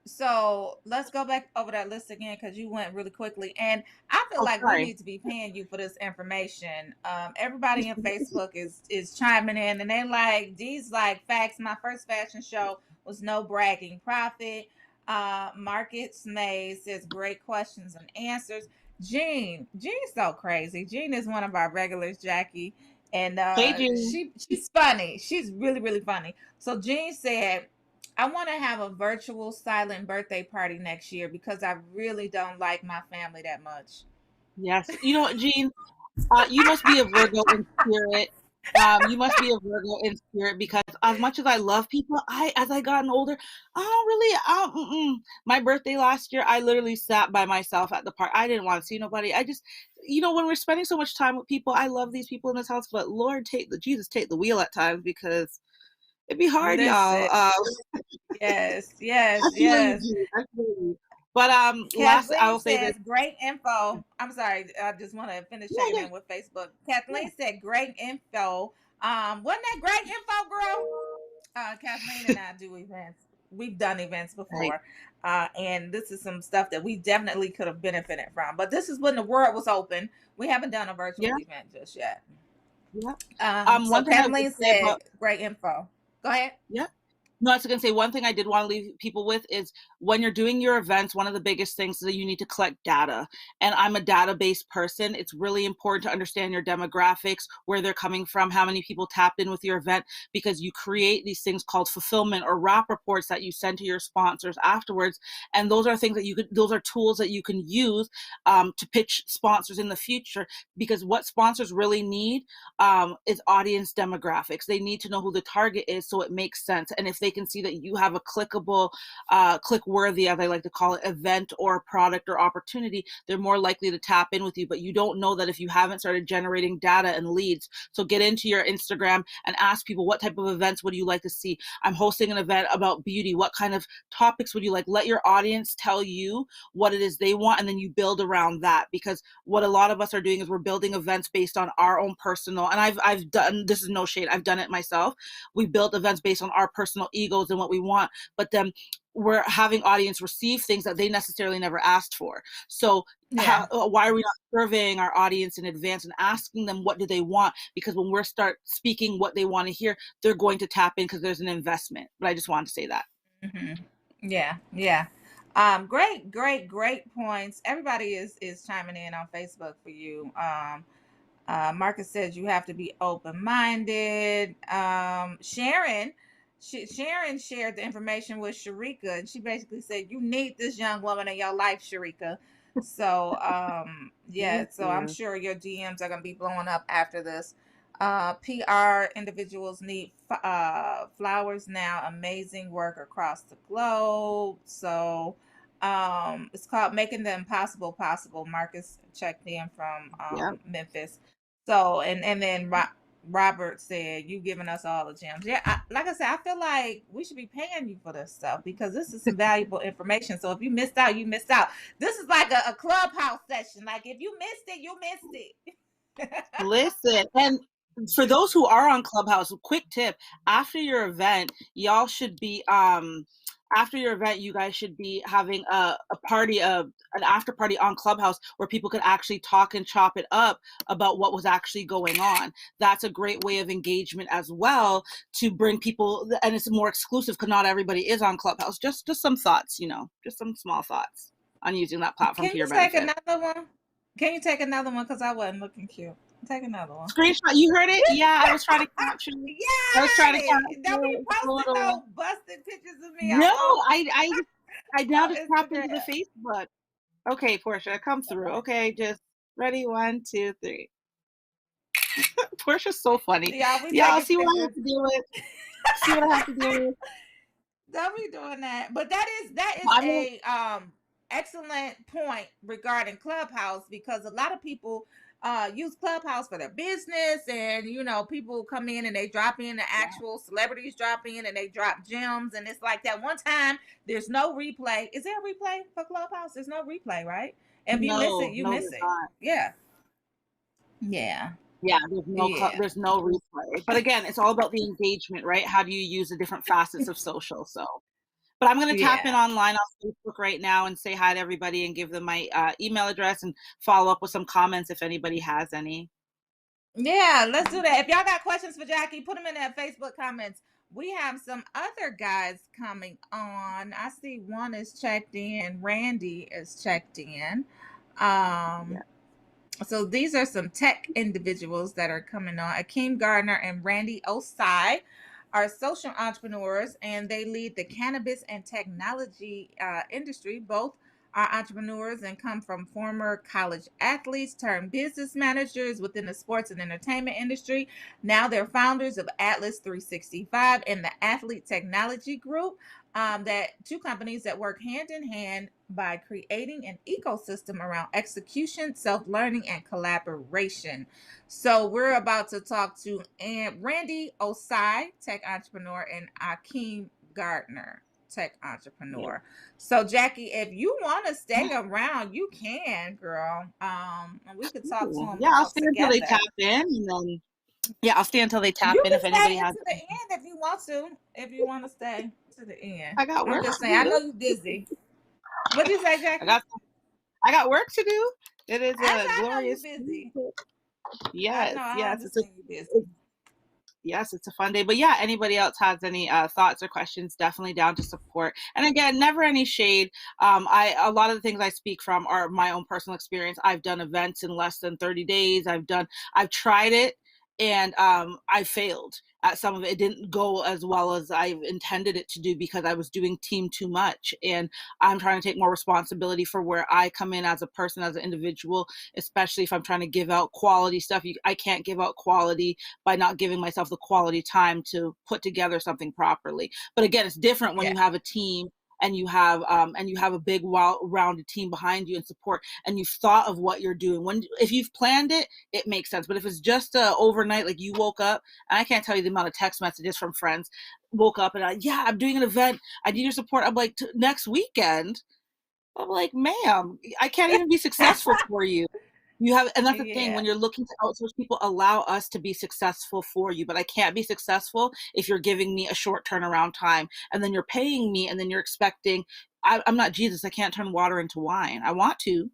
So let's go back over that list again because you went really quickly, and I feel like we need to be paying you for this information. Everybody in Facebook is chiming in, and they like these like facts. My first fashion show was no bragging. Profit. Market Maze says great questions and answers. Jean's so crazy. Jean is one of our regulars, Jackie, and Hey, Jean. she's funny. She's really really funny. So Jean said, I want to have a virtual silent birthday party next year because I really don't like my family that much. Yes. You know what, Jean? You must be a Virgo in spirit. You must be a Virgo in spirit because as much as I love people, as I gotten older, I don't really. My birthday last year, I literally sat by myself at the park. I didn't want to see nobody. I just, when we're spending so much time with people, I love these people in this house, but Lord, Jesus, take the wheel at times because it'd be hard, y'all. Yes. I feel you. But last I will say says this. great info. I'm sorry, I just want to finish checking in with Facebook. Kathleen said great info. Wasn't that great info, girl? Kathleen and I do events. We've done events before. And this is some stuff that we definitely could have benefited from. But this is when the world was open. We haven't done a virtual event just yet. Yeah. So Kathleen said great info. Go ahead. Yeah. No, I was going to say one thing I did want to leave people with is when you're doing your events, one of the biggest things is that you need to collect data. And I'm a database person. It's really important to understand your demographics, where they're coming from, how many people tapped in with your event, because you create these things called fulfillment or wrap reports that you send to your sponsors afterwards. And those are things that those are tools that you can use to pitch sponsors in the future, because what sponsors really need is audience demographics. They need to know who the target is so it makes sense. And if they can see that you have a clickable, click-worthy, as I like to call it, event or product or opportunity, they're more likely to tap in with you. But you don't know that if you haven't started generating data and leads. So get into your Instagram and ask people, what type of events would you like to see? I'm hosting an event about beauty. What kind of topics would you like? Let your audience tell you what it is they want, and then you build around that. Because what a lot of us are doing is we're building events based on our own personal, and I've done, this is no shade, I've done it myself. We built events based on our personal egos and what we want, but then we're having audience receive things that they necessarily never asked for. So why are we not surveying our audience in advance and asking them what do they want? Because when we start speaking what they want to hear, they're going to tap in because there's an investment. But I just wanted to say that. Yeah. Great points. Everybody is chiming in on Facebook for you. Marcus says you have to be open-minded. Sharon shared the information with Sharika, and she basically said you need this young woman in your life, Sharika. So so I'm sure your DMs are gonna be blowing up after this. PR individuals need flowers now. Amazing work across the globe. So It's called Making the Impossible Possible. Marcus checked in from Yeah. Memphis. So and then Robert said, "You giving us all the gems." Yeah, like I said, I feel like we should be paying you for this stuff because this is some valuable information. So if you missed out, you missed out. This is like a clubhouse session. Like if you missed it, you missed it. Listen, and for those who are on Clubhouse, quick tip: after your event, y'all should be after your event, you guys should be having a party, an after party on Clubhouse where people could actually talk and chop it up about what was actually going on. That's a great way of engagement as well to bring people, and it's more exclusive because not everybody is on Clubhouse. Just some thoughts, just some small thoughts on using that platform Can to you your take benefit. another one? Can you take another one? Because I wasn't looking cute. Take another one. Screenshot. You heard it? Yeah, I was trying to capture. Yeah, I was trying to don't be capture posting little. no busted pictures of me. No, I now on just tapped into Instagram. the Facebook. Okay, Portia, come through. Okay, just ready. 1, 2, 3. Portia's so funny. Yeah, we Y'all taking see what I have pictures. to deal with? See what I have to deal with? Don't be doing that. But that is a excellent point regarding Clubhouse because a lot of people use Clubhouse for their business, and people come in and they drop in, the actual celebrities drop in and they drop gems, and it's like that one time there's no replay. Is there a replay for Clubhouse? There's no replay, right? If you miss it, you No, miss there's it. not. Yeah. Yeah, there's no replay. But again, it's all about the engagement, right? How do you use the different facets of social? So, but I'm going to tap in online on Facebook right now and say hi to everybody and give them my email address and follow up with some comments if anybody has any. Yeah, let's do that. If y'all got questions for Jackie, put them in that Facebook comments. We have some other guys coming on. I see one is checked in. Randy is checked in. So these are some tech individuals that are coming on. Akeem Gardner and Randy Osai are social entrepreneurs, and they lead the cannabis and technology industry. Both are entrepreneurs and come from former college athletes turned business managers within the sports and entertainment industry. Now they're founders of Atlas 365 and the Athlete Technology Group. That two companies that work hand in hand by creating an ecosystem around execution, self-learning, and collaboration. So we're about to talk to Randy Osai, tech entrepreneur, and Akeem Gardner, tech entrepreneur. So Jackie, if you want to stay around, you can, girl. And we could talk to them. Yeah, I'll stay until they tap in, and then I'll stay until they tap in if anybody has. To the end if you want to. If you want to stay to the end. I got work. I'm just saying. I know you're busy. What'd you say, Jackie? I got work to do. It is a glorious. I know you're busy. Yes, yes, yes, it's a fun day. But yeah, anybody else has any thoughts or questions, definitely down to support. And again, never any shade. A lot of the things I speak from are my own personal experience. I've done events in less than 30 days. I've tried it, and I failed at some of it. It didn't go as well as I intended it to do because I was doing team too much. And I'm trying to take more responsibility for where I come in as a person, as an individual, especially if I'm trying to give out quality stuff. I can't give out quality by not giving myself the quality time to put together something properly. But again, it's different when you have a team and you have a big, well-rounded team behind you and support, and you've thought of what you're doing. If you've planned it, it makes sense. But if it's just overnight, like you woke up, and I can't tell you the amount of text messages from friends, woke up and I'm doing an event, I need your support. I'm like, next weekend. I'm like, ma'am, I can't even be successful for you. And that's the thing, when you're looking to outsource people, allow us to be successful for you. But I can't be successful if you're giving me a short turnaround time, and then you're paying me, and then you're expecting. I'm not Jesus. I can't turn water into wine. I want to,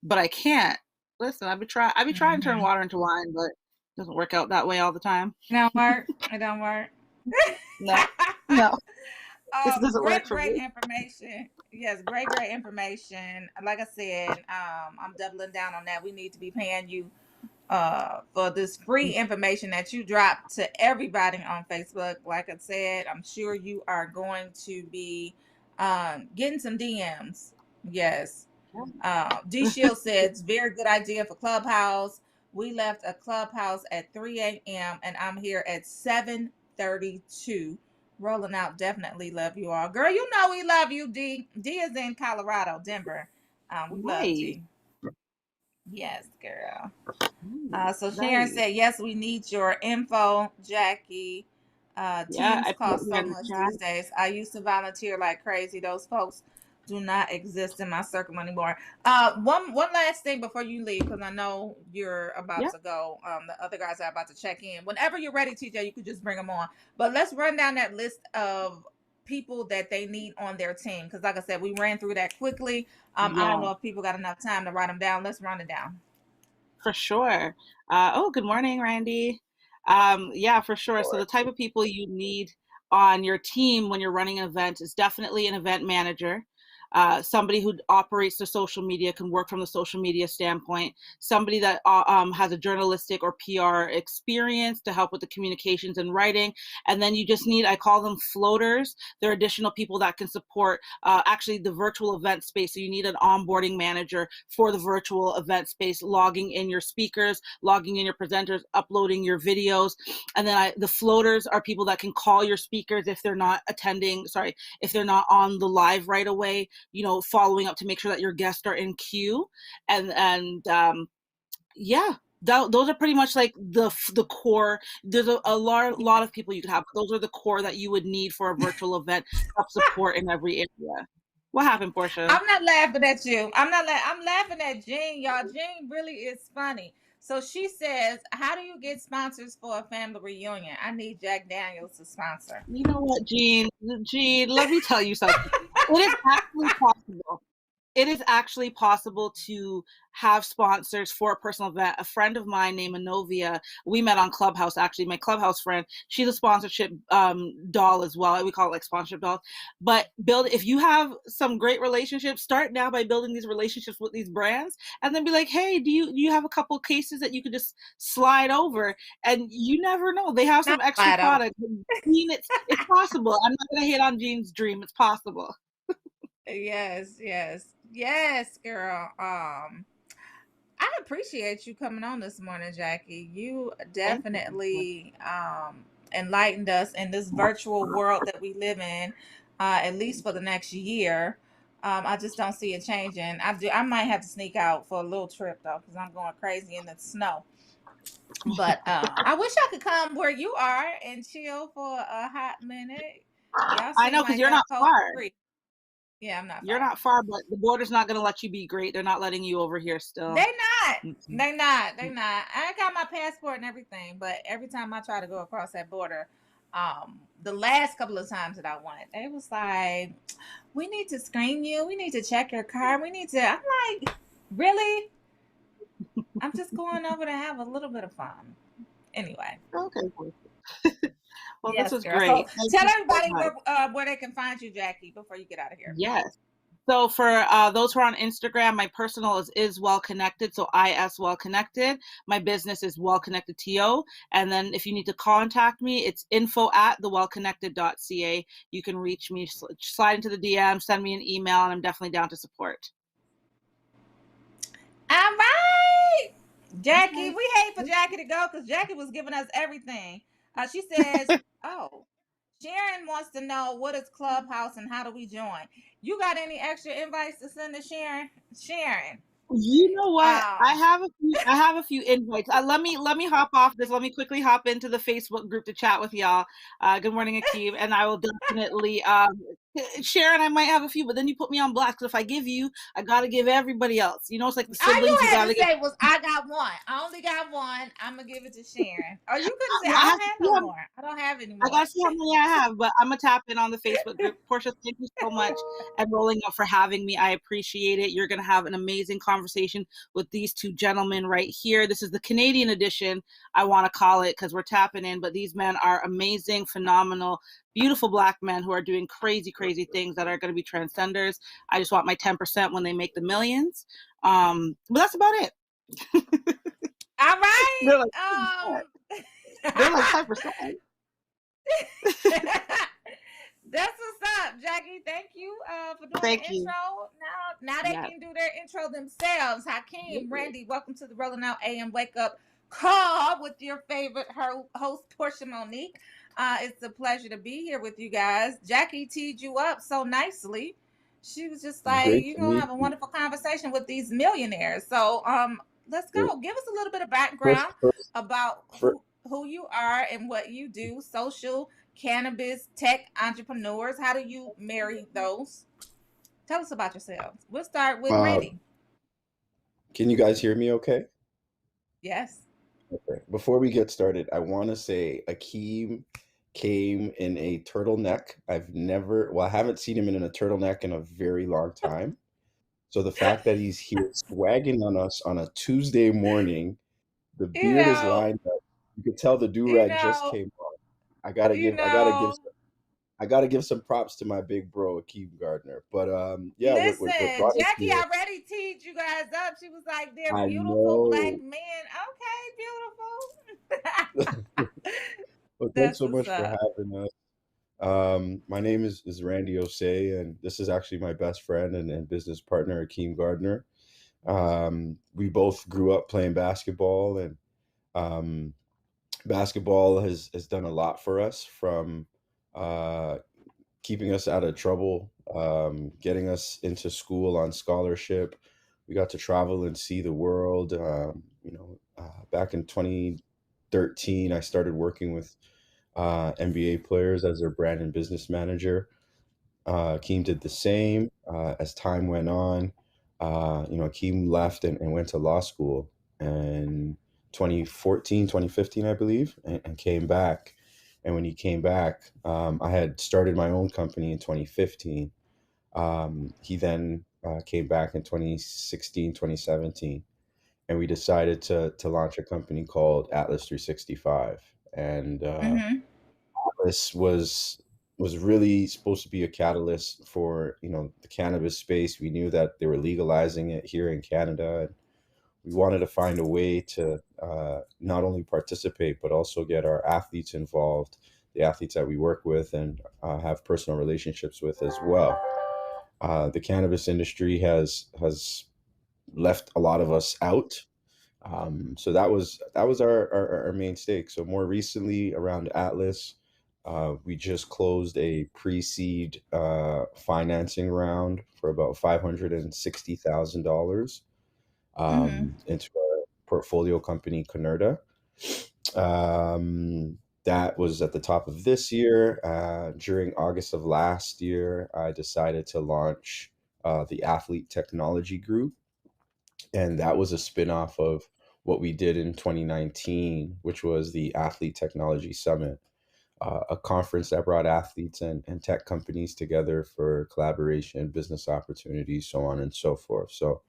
but I can't. Listen, I've been trying to turn water into wine, but it doesn't work out that way all the time. It don't work. It don't work. No. This doesn't work for great me. Information. Yes, great information. Like I said, I'm doubling down on that. We need to be paying you for this free information that you drop to everybody on Facebook. Like I said, I'm sure you are going to be getting some DMs. Yes. D Shield said it's very good idea for Clubhouse. We left a Clubhouse at 3 a.m. and I'm here at 7:32. Rolling out, definitely love you all. Girl, you know we love you, D. D is in Colorado, Denver. We love Nice. D. Yes, girl. So Sharon Nice. said, yes, we need your info, Jackie. Yeah, Teams I put cost it so in the much chat. these days. I used to volunteer like crazy. Those folks do not exist in my circle anymore. One last thing before you leave, because I know you're about Yeah. to go. The other guys are about to check in. Whenever you're ready, TJ, you could just bring them on. But let's run down that list of people that they need on their team. Because like I said, we ran through that quickly. I don't Yeah, know if people got enough time to write them down. Let's run it down. for sure. Good morning, Randy. Yeah, for sure. So the type of people you need on your team when you're running an event is definitely an event manager. Somebody who operates the social media, can work from the social media standpoint, somebody that has a journalistic or PR experience to help with the communications and writing. And then you just need, I call them floaters. They're additional people that can support actually the virtual event space. So you need an onboarding manager for the virtual event space, logging in your speakers, logging in your presenters, uploading your videos. And then the floaters are people that can call your speakers if they're not if they're not on the live right away, following up to make sure that your guests are in queue. Yeah, those are pretty much like the core. There's a lot of people you could have, but those are the core that you would need for a virtual event to help support in every area. What happened, Portia? I'm not laughing at you. I'm laughing at Jean, y'all. Jean really is funny. So she says, how do you get sponsors for a family reunion? I need Jack Daniels to sponsor. You know what, Jean, let me tell you something. It is actually possible. It is actually possible to have sponsors for a personal event. A friend of mine named Anovia, we met on Clubhouse, actually. My Clubhouse friend, she's a sponsorship doll as well. We call it like sponsorship dolls. But if you have some great relationships, start now by building these relationships with these brands, and then be like, hey, do you have a couple cases that you could just slide over? And you never know. They have some extra product. Jean, it's possible. I'm not going to hit on Jean's dream. It's possible. Yes, girl. I appreciate you coming on this morning, Jackie. You definitely enlightened us in this virtual world that we live in, at least for the next year. I just don't see it changing. I might have to sneak out for a little trip though, because I'm going crazy in the snow. But I wish I could come where you are and chill for a hot minute. Y'all I seem know, because like you're y'all not far. free. Yeah, I'm not You're far. not far, but the border's not going to let you be great. They're not letting you over here still. They not. I got my passport and everything, but every time I try to go across that border, the last couple of times that I went, it was like, we need to screen you. We need to check your car. I'm like, really? I'm just going over to have a little bit of fun. Anyway. Okay. Well, yes, this was girl. great. So tell everybody where they can find you, Jackie, before you get out of here. Yes. So for those who are on Instagram, my personal is Well Connected. So IS Well Connected. My business is Well Connected TO. And then if you need to contact me, it's info@thewellconnected.ca. You can reach me, slide into the DM, send me an email, and I'm definitely down to support. All right. Jackie, we hate for Jackie to go because Jackie was giving us everything. She says, Sharon wants to know what is Clubhouse and how do we join? You got any extra invites to send to Sharon? Sharon. You know what? I have a few invites. Let me hop off this. Let me quickly hop into the Facebook group to chat with y'all. Good morning, Akeem, and I will definitely Sharon, I might have a few, but then you put me on blast. Because if I give you, I gotta give everybody else. It's like the siblings. All you had to say was, I got one. I only got one. I'm gonna give it to Sharon. Or you couldn't say, I don't have no more. I don't have any more. I gotta see how many I have, but I'm gonna tap in on the Facebook group. Portia, thank you so much, and Rolling Up for having me. I appreciate it. You're gonna have an amazing conversation with these two gentlemen right here. This is the Canadian edition, I want to call it, because we're tapping in. But these men are amazing, phenomenal, beautiful Black men who are doing crazy, crazy things that are going to be transcenders. I just want my 10% when they make the millions. But that's about it. All right. They're like 5%. That's what's up, Jackie. Thank you for doing the intro. Now they can do their intro themselves. Hakeem, Randy, welcome to the Rolling Out AM Wake Up Call with your favorite host, Portia Monique. It's a pleasure to be here with you guys. Jackie teed you up so nicely. She was just like, Great you're to gonna meet have a you. wonderful conversation with these millionaires. So let's Well, go. Give us a little bit of First, background first, about first, who you are and what you do. Social, cannabis, tech entrepreneurs. How do you marry those? Tell us about yourselves. We'll start with uh, Randy. can you guys hear me okay? Yes. Okay. Before we get started, I want to say Akeem came in a turtleneck. I haven't seen him in a turtleneck in a very long time. So the fact that he's here swagging on us on a Tuesday morning, the You beard is know, lined up. You can tell the you do-rag just know, came on. you I know. gotta give some props to my big bro, Akeem Gardner. But yeah, what Listen, brought us Jackie here? already teed you guys up. She was like, they're I beautiful black know. men. Okay, beautiful. Well, thanks That's so what's much for up. having us. My name is Randy Osei, and this is actually my best friend and business partner, Akeem Gardner. We both grew up playing basketball, and um, basketball has done a lot for us from uh, keeping us out of trouble, getting us into school on scholarship. We got to travel and see the world. Back in 2013, I started working with NBA players as their brand and business manager. Akeem did the same. As time went on, Akeem left and went to law school in 2014, 2015, I believe, and came back. And when he came back, I had started my own company in 2015. He then came back in 2016, 2017, and we decided to launch a company called Atlas 365. And Mm-hmm. this was really supposed to be a catalyst for the cannabis space. We knew that they were legalizing it here in Canada, and we wanted to find a way to not only participate but also get our athletes involved, the athletes that we work with and have personal relationships with as well. The cannabis industry has left a lot of us out, so that was our main stake. So more recently around Atlas, we just closed a pre-seed financing round for about $560,000 Mm-hmm. into our portfolio company, Canerda. That was at the top of this year. During August of last year, I decided to launch the Athlete Technology Group, and that was a spin-off of what we did in 2019, which was the Athlete Technology Summit, a conference that brought athletes and tech companies together for collaboration, business opportunities, so on and so forth. So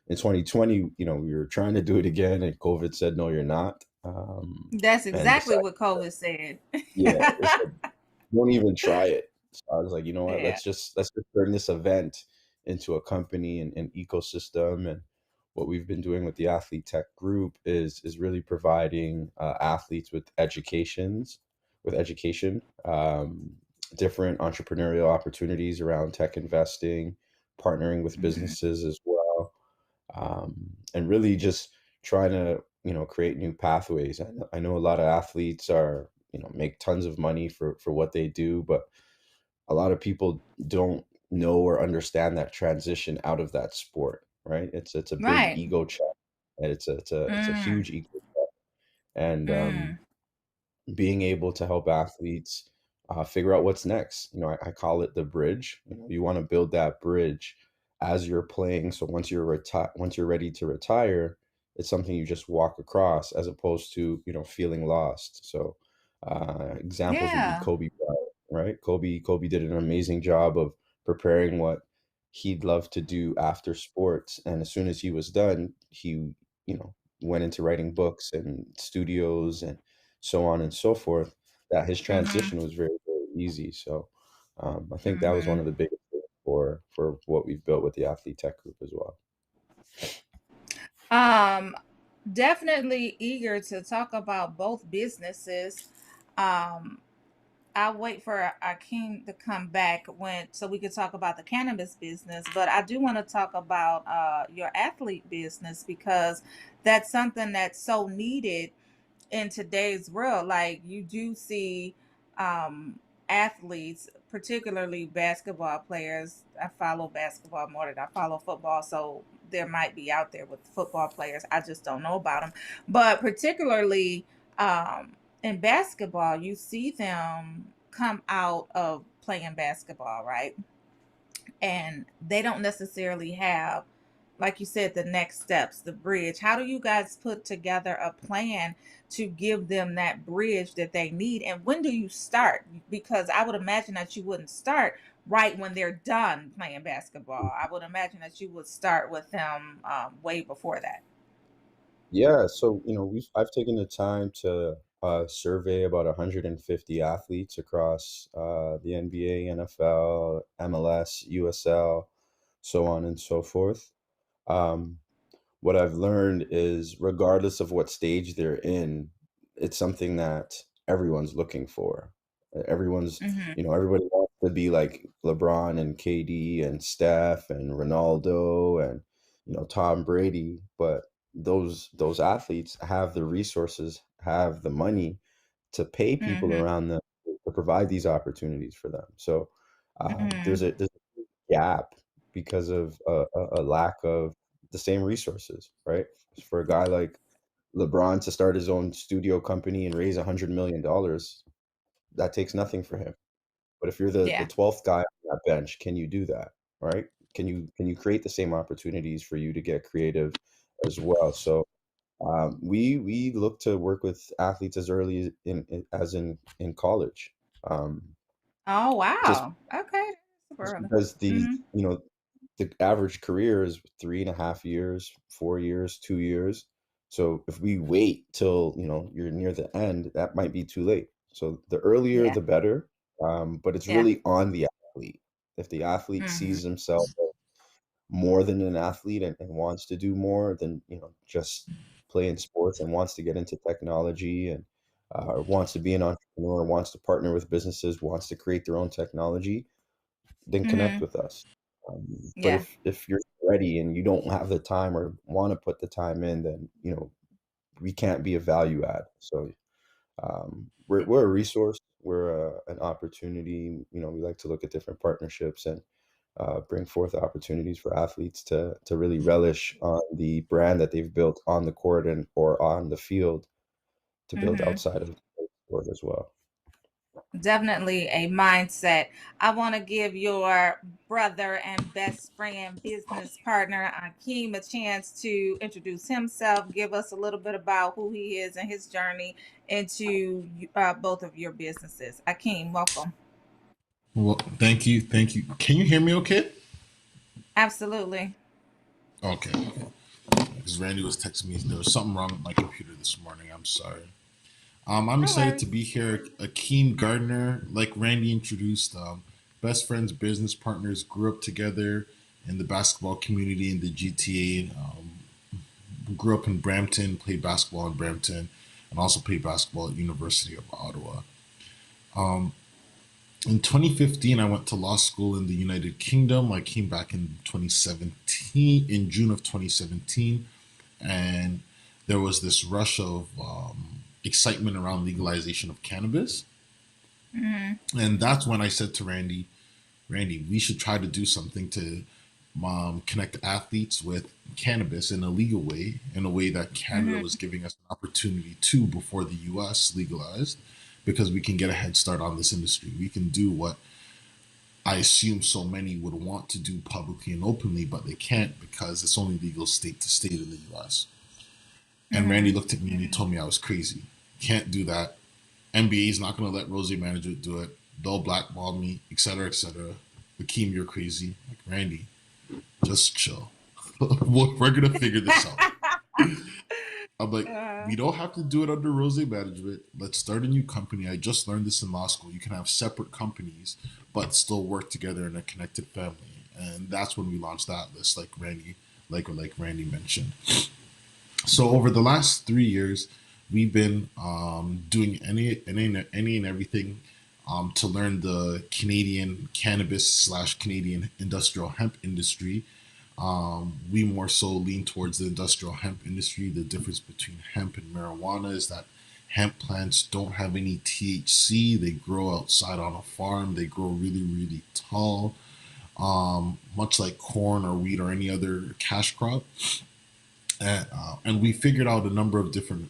in 2020, we were trying to do it again, and COVID said, "No, you're not." That's And exactly decided, what COVID said. yeah, it said, "Don't even try it." So I was like, you know what? Yeah. Let's just turn this event into a company and ecosystem. And what we've been doing with the Athlete Tech Group is really providing athletes with education, different entrepreneurial opportunities around tech investing, partnering with Mm-hmm. businesses as well, and really just trying to create new pathways. I know a lot of athletes are make tons of money for what they do, but a lot of people don't know or understand that transition out of that sport, right? It's a big Right. ego check, and it's a Mm. huge ego check. And Mm. being able to help athletes figure out what's next. I call it the bridge. You want to build that bridge as you're playing. So once you're ready to retire, it's something you just walk across, as opposed to feeling lost. So examples would be Yeah. Kobe Bryant, right? Kobe did an amazing job of preparing what he'd love to do after sports, and as soon as he was done, he went into writing books and studios and so on and so forth, that his Mm-hmm. transition was very, very easy. So I think that was one Mm-hmm. of the biggest things for what we've built with the Athlete Tech Group as well. Um, Definitely eager to talk about both businesses. Um, I'll wait for Akeem to come back so we can talk about the cannabis business. But I do want to talk about your athlete business, because that's something that's so needed in today's world. Like, you do see um, athletes, particularly basketball players. I follow basketball more than I follow football, so there might be out there with football players. I just don't know about them. But particularly in basketball, you see them come out of playing basketball, right? And they don't necessarily have, like you said, the next steps, the bridge. How do you guys put together a plan to give them that bridge that they need? And when do you start? Because I would imagine that you wouldn't start right when they're done playing basketball. I would imagine that you would start with them way before that. Yeah, so I've taken the time to survey about 150 athletes across the NBA, NFL, MLS, USL, so on and so forth. Um, what I've learned is, regardless of what stage they're in, it's something that everyone's looking for. Everyone's, Mm-hmm. everybody wants to be like LeBron and KD and Steph and Ronaldo and, Tom Brady, but those athletes have the resources, have the money to pay people Mm-hmm. around them to provide these opportunities for them. So Mm-hmm. there's a gap because of a lack of the same resources, right? For a guy like LeBron to start his own studio company and raise $100 million, that takes nothing for him. But if you're the Yeah. 12th guy on that bench, can you do that, right? Can you create the same opportunities for you to get creative as well? So we look to work with athletes as early as in college. Um, Oh, just wow. Okay. Super just early. because Mm-hmm. the average career is 3.5 years, 4 years, 2 years. So if we wait till you're near the end, that might be too late. So the earlier Yeah. the better. But it's Yeah. really on the athlete. If the athlete Mm-hmm. sees himself as more than an athlete and wants to do more than just play in sports, and wants to get into technology, and wants to be an entrepreneur, wants to partner with businesses, wants to create their own technology, then connect Mm-hmm. with us. But Yeah. if you're ready and you don't have the time or want to put the time in, then we can't be a value add. So we're a resource. We're an opportunity. We like to look at different partnerships and bring forth opportunities for athletes to really relish on the brand that they've built on the court and or on the field, to build Mm-hmm. outside of the court as well. Definitely a mindset. I want to give your brother and best friend, business partner, Akeem, a chance to introduce himself, give us a little bit about who he is and his journey into both of your businesses. Akeem, welcome. Well, thank you. Thank you. Can you hear me okay? Absolutely. Okay. Because Randy was texting me. There was something wrong with my computer this morning. I'm sorry. I'm No excited to worries. be here. Akeem Gardner, like Randy introduced, best friends, business partners, grew up together in the basketball community in the GTA. Grew up in Brampton, played basketball in Brampton, and also played basketball at University of Ottawa. Um, in 2015, I went to law school in the United Kingdom. I came back in 2017, in June of 2017, and there was this rush of excitement around legalization of cannabis. Mm-hmm. And that's when I said to Randy, we should try to do something to connect athletes with cannabis in a legal way, in a way that Canada was Mm-hmm. giving us an opportunity to before the US legalized, because we can get a head start on this industry. We can do what I assume so many would want to do publicly and openly, but they can't because it's only legal state to state in the US. And Randy Mm-hmm. looked at me and he told me I was crazy. Can't do that. NBA is not going to let Rose Management do it. They'll blackball me, etc., etc. Akeem, you're crazy. Like, Randy, just chill. We're going to figure this out. I'm like, Uh, we don't have to do it under Rose Management. Let's start a new company. I just learned this in law school. You can have separate companies, but still work together in a connected family. And that's when we launched that list, like Randy mentioned. So over the last 3 years, we've been doing any and everything to learn the Canadian cannabis slash Canadian industrial hemp industry. We more so lean towards the industrial hemp industry. The difference between hemp and marijuana is that Hemp plants don't have any THC. They grow outside on a farm. They grow really, really tall, much like corn or wheat or any other cash crop. And we figured out a number of different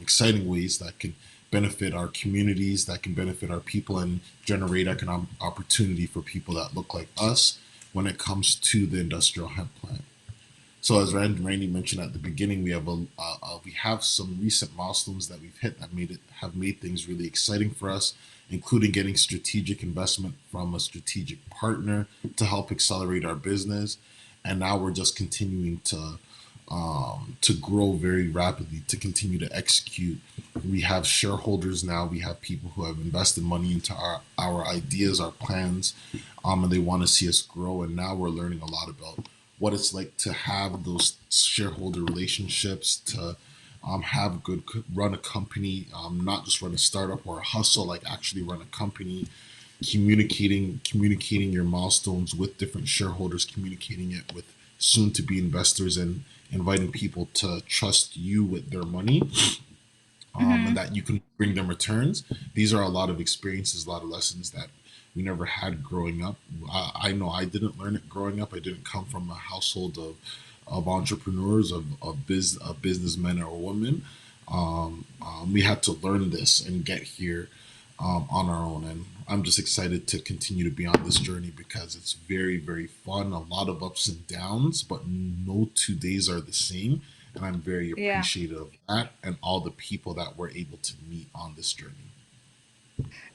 exciting ways that can benefit our communities, that can benefit our people, and generate economic opportunity for people that look like us when it comes to the industrial hemp plant. So as Randy mentioned at the beginning, we have some recent milestones that we've hit that have made things really exciting for us, including getting strategic investment from a strategic partner to help accelerate our business. And now we're just continuing to grow very rapidly, to continue to execute. We have shareholders now. We have people who have invested money into our ideas, our plans, and they want to see us grow. And now we're learning a lot about what it's like to have those shareholder relationships, to run a company, not just run a startup or a hustle, like actually run a company, communicating your milestones with different shareholders, communicating it with soon to be investors, and inviting people to trust you with their money, and that you can bring them returns. These are a lot of experiences, a lot of lessons that we never had growing up. I know I didn't learn it growing up. I didn't come from a household of entrepreneurs, of businessmen or women. We had to learn this and get here on our own. And I'm just excited to continue to be on this journey because it's very, very fun. A lot of ups and downs, but no 2 days are the same. And I'm very Yeah. appreciative of that and all the people that we're able to meet on this journey.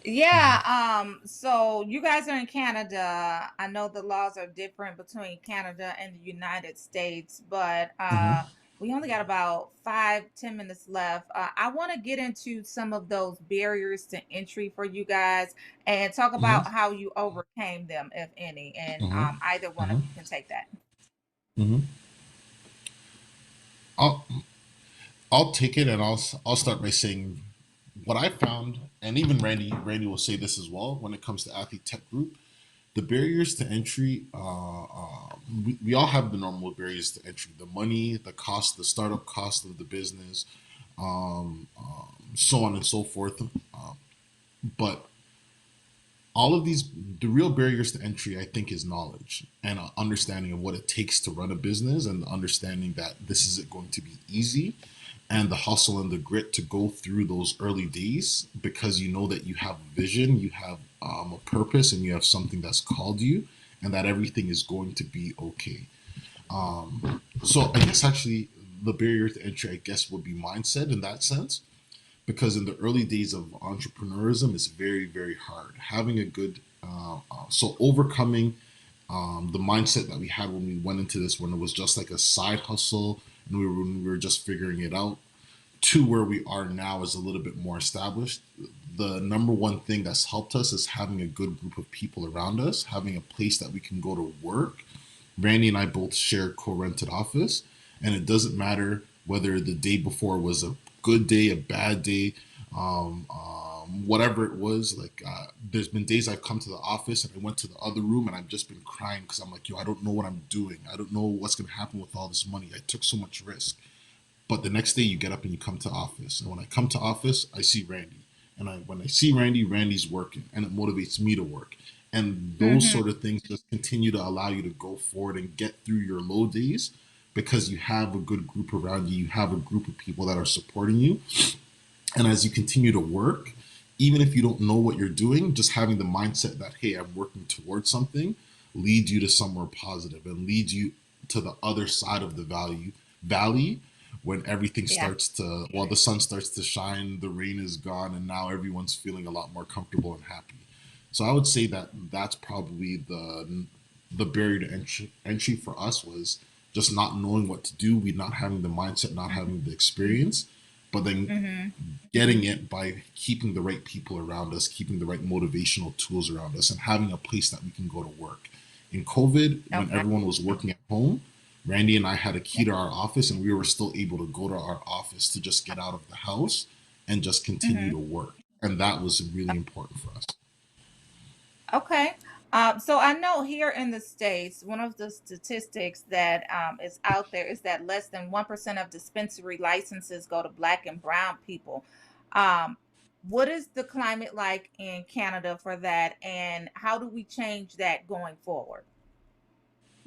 Yeah, so you guys are in Canada. I know the laws are different between Canada and the United States, but Mhm. we only got about 5, 10 minutes left. I want to get into some of those barriers to entry for you guys and talk Mhm. about how you overcame them, if any, and Mhm. either one of Mhm. you can take that. Mhm. I'll I'll take it, and I'll start by saying what I found, and even Randy will say this as well. When it comes to Athlete Tech Group, the barriers to entry, we all have the normal barriers to entry: the money, the cost, the startup cost of the business, so on and so forth. But all of these, the real barriers to entry, I think, is knowledge and understanding of what it takes to run a business, and the understanding that this isn't going to be easy, and the hustle and the grit to go through those early days, because you know that you have a vision, you have a purpose, and you have something that's called you, and that everything is going to be okay. So I guess actually the barrier to entry, I guess, would be mindset in that sense, because in the early days of entrepreneurism, it's very, very hard. Having a good, so overcoming the mindset that we had when we went into this, when it was just like a side hustle and when we were just figuring it out, to where we are now is a little bit more established. The number one thing that's helped us is having a good group of people around us, having a place that we can go to work. Randy and I both share co-rented office, and it doesn't matter whether the day before was a good day, a bad day, whatever it was. Like, there's been days I've come to the office and I went to the other room and I've just been crying because I'm like, yo, I don't know what I'm doing. I don't know what's going to happen with all this money. I took so much risk. But the next day you get up and you come to office. And when I come to office, I see Randy. And when I see Randy, Randy's working, and it motivates me to work. And those Mm-hmm. sort of things just continue to allow you to go forward and get through your low days, because you have a good group around you. You have a group of people that are supporting you. And as you continue to work, even if you don't know what you're doing, just having the mindset that, hey, I'm working towards something, leads you to somewhere positive and leads you to the other side of the valley, when everything Yeah. starts to, well, the sun starts to shine, the rain is gone, and now everyone's feeling a lot more comfortable and happy. So I would say that that's probably the barrier to entry for us, was just not knowing what to do, we not having the mindset, not having the experience, but then Mm-hmm. getting it by keeping the right people around us, keeping the right motivational tools around us, and having a place that we can go to work. In COVID, when Okay. everyone was working at home, Randy and I had a key Yeah. to our office, and we were still able to go to our office to just get out of the house and just continue Mm-hmm. to work. And that was really important for us. Okay. So I know here in the States, one of the statistics that is out there is that less than 1% of dispensary licenses go to Black and Brown people. Um, what is the climate like in Canada for that, and how do we change that going forward,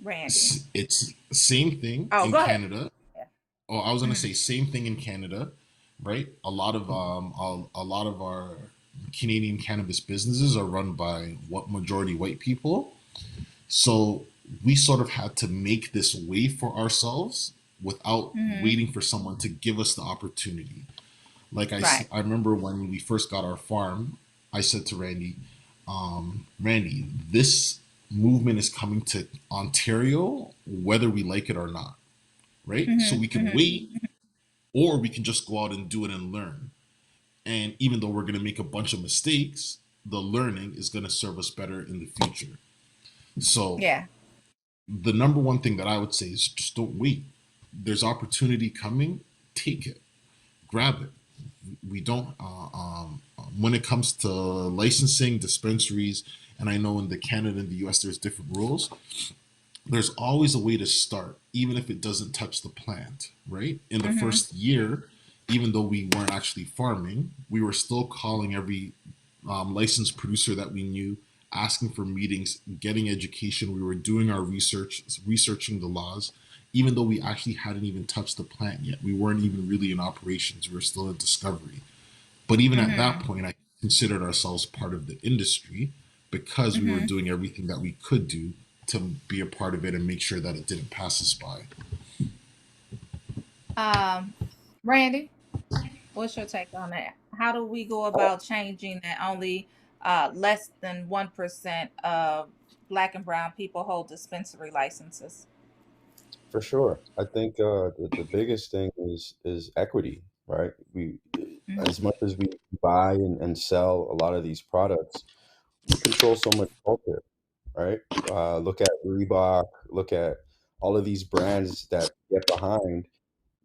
Randy? It's same thing Oh, in go ahead. Canada. Yeah. Oh, I was gonna Mhm. say same thing in Canada, right? A lot of our Canadian cannabis businesses are run by what majority white people. So we sort of had to make this way for ourselves without Mhm. waiting for someone to give us the opportunity. Like Right. I remember when we first got our farm, I said to Randy, Randy, this movement is coming to Ontario, whether we like it or not, right? So Mhm. we can Mhm. wait, or we can just go out and do it and learn. And even though we're going to make a bunch of mistakes, the learning is going to serve us better in the future. So Yeah. the number one thing that I would say is just don't wait. There's opportunity coming, take it, grab it. We don't when it comes to licensing dispensaries, and I know in the Canada and the US there's different rules. There's always a way to start, even if it doesn't touch the plant, right? In the Mhm. first year, even though we weren't actually farming, we were still calling every licensed producer that we knew, asking for meetings, getting education. We were doing our research, researching the laws, even though we actually hadn't even touched the plant yet. We weren't even really in operations. We were still in discovery. But even at that Mhm. point, I considered ourselves part of the industry because we were Mhm. doing everything that we could do to be a part of it and make sure that it didn't pass us by. Um, Randy, what's your take on that? How do we go about changing that only less than 1% of Black and Brown people hold dispensary licenses? For sure. I think the biggest thing is equity, right? We Mhm. as much as we buy and sell a lot of these products, we control so much culture, right? Look at Reebok, look at all of these brands that get behind.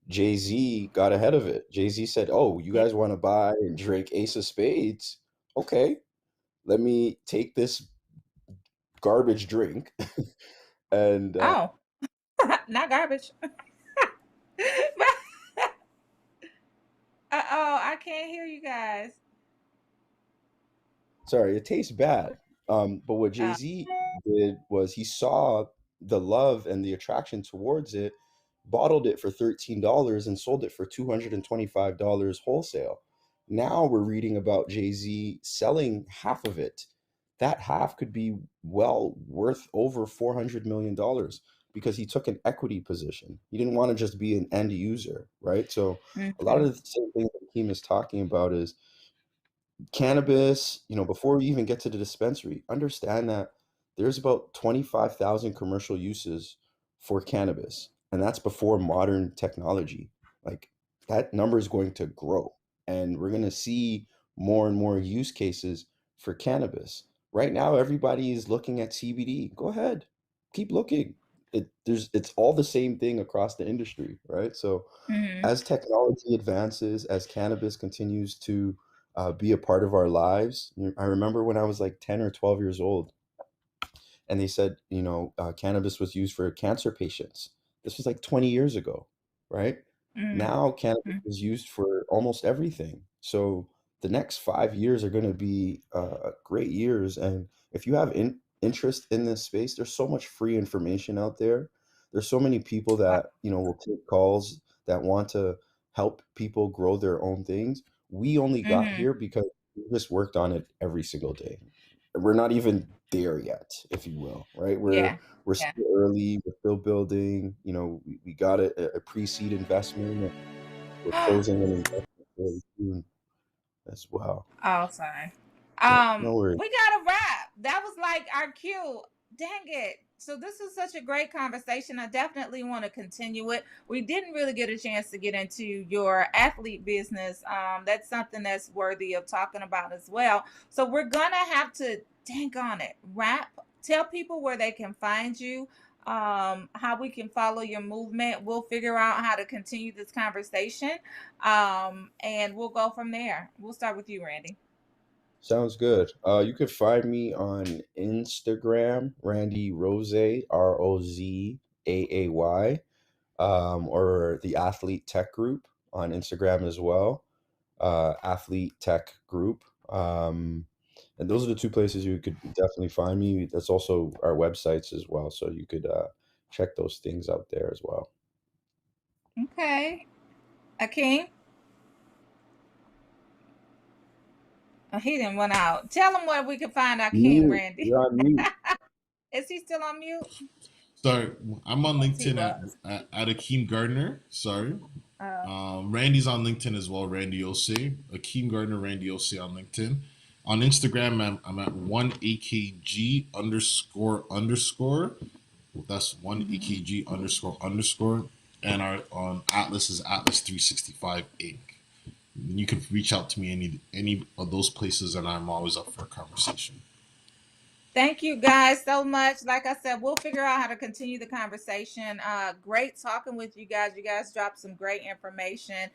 Jay-Z got ahead of it. Jay-Z said, "Oh, you Yeah. guys want to buy and drink Ace of Spades? Okay, let me take this garbage drink and Oh, not garbage. Uh-oh, I can't hear you guys. sorry, it tastes bad. But what Uh, Jay-Z did was he saw the love and the attraction towards it, bottled it for $13 and sold it for $225 wholesale. Now we're reading about Jay-Z selling half of it. That half could be well worth over $400 million because he took an equity position. He didn't want to just be an end user, right? So a lot mhm. of the same things that Hakeem is talking about is cannabis, before we even get to the dispensary, understand that there's about 25,000 commercial uses for cannabis, and that's before modern technology. Like that number is going to grow, and we're going to see more and more use cases for cannabis. Right now, everybody is looking at CBD. Go ahead, keep looking. It's all the same thing across the industry, right? So Mhm. as technology advances, as cannabis continues to be a part of our lives. I remember when I was like 10 or 12 years old, and they said, cannabis was used for cancer patients. This was like 20 years ago, right? Mhm. Now, cannabis Mhm. is used for almost everything. So the next 5 years are going to be great years. And if you have interest in this space, there's so much free information out there. There's so many people that, will take calls that want to help people grow their own things. We only got Mhm. here because we just worked on it every single day. We're not even there yet, if you will, right? We're Yeah. we're Yeah. still early, we're still building. We got a pre-seed investment, and we're closing an investment very soon as well. Oh, sorry. Yeah, no worries. We got a wrap. That was like our cue. Dang it. So this is such a great conversation. I definitely want to continue it. We didn't really get a chance to get into your athlete business. That's something that's worthy of talking about as well. So we're gonna have to dang on it. Wrap. Tell people where they can find you, how we can follow your movement. We'll figure out how to continue this conversation. And we'll go from there. We'll start with you, Randy. Sounds good. You could find me on Instagram, Randy Rose, ROZAAY, or the Athlete Tech Group on Instagram as well. Athlete Tech Group. And those are the two places you could definitely find me. That's also our websites as well, so you could check those things out there as well. Okay. Akeem? Oh, he didn't went out. Tell him where we can find Akeem, Mute. Randy. You're on mute. Is he still on mute? Sorry, I'm on Yes, he LinkedIn was. at Akeem Gardner. Sorry. Uh, Randy's on LinkedIn as well, Randy Osei. Akeem Gardner, Randy Osei on LinkedIn. On Instagram, I'm at 1AKG __. That's 1AKG __. And our on Atlas is Atlas 365 Inc. You can reach out to me any of those places, and I'm always up for a conversation. Thank you guys so much. Like I said, we'll figure out how to continue the conversation. Great talking with you guys. You guys dropped some great information.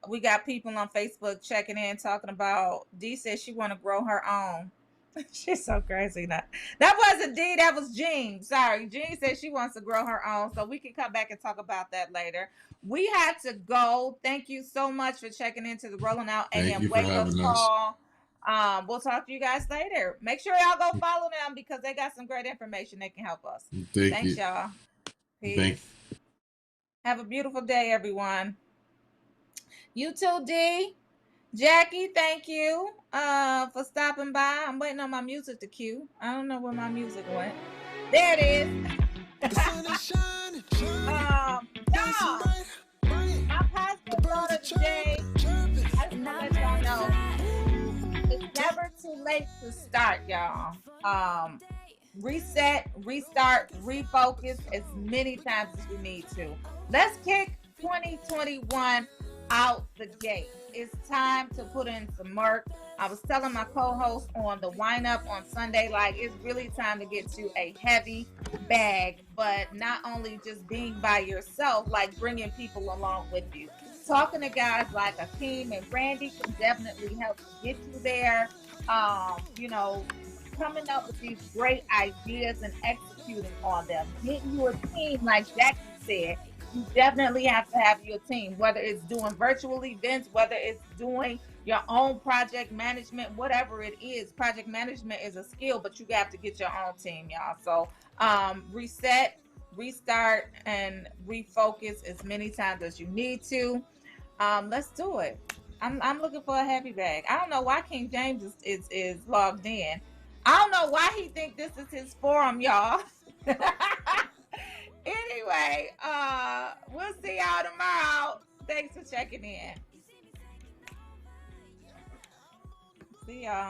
We got people on Facebook checking in, talking about Dee says she want to grow her own. She's so crazy. That wasn't Dee, that was Jean. Sorry. Jean said she wants to grow her own. So we can come back and talk about that later. We had to go. Thank you so much for checking into the Rolling Out Thank AM you for Wake Up having us. Call. We'll talk to you guys later. Make sure y'all go follow them because they got some great information that can help us. Thanks, y'all. Peace. Have a beautiful day, everyone. You too, D. Jackie, thank you for stopping by. I'm waiting on my music to cue. I don't know where my music went. There it is. Y'all, my pastor daughter today, I just want to let y'all know, it's never too late to start, y'all. Reset, restart, refocus as many times as you need to. Let's kick 2021 out the gate. It's time to put in some work. I was telling my co-host on the wind up on Sunday, like it's really time to get to a heavy bag, but not only just being by yourself, like bringing people along with you. Talking to guys like Akeem and Randy can definitely help get you there. Coming up with these great ideas and executing on them. Getting you a team, like Jackie said, you definitely have to have your team, whether it's doing virtual events, whether it's doing your own project management, whatever it is. Project management is a skill, but you have to get your own team, y'all. So reset, restart, and refocus as many times as you need to. Let's do it. I'm looking for a heavy bag. I don't know why King James is logged in. I don't know why he think this is his forum, y'all. Anyway, we'll see y'all tomorrow. Thanks for checking in. See y'all.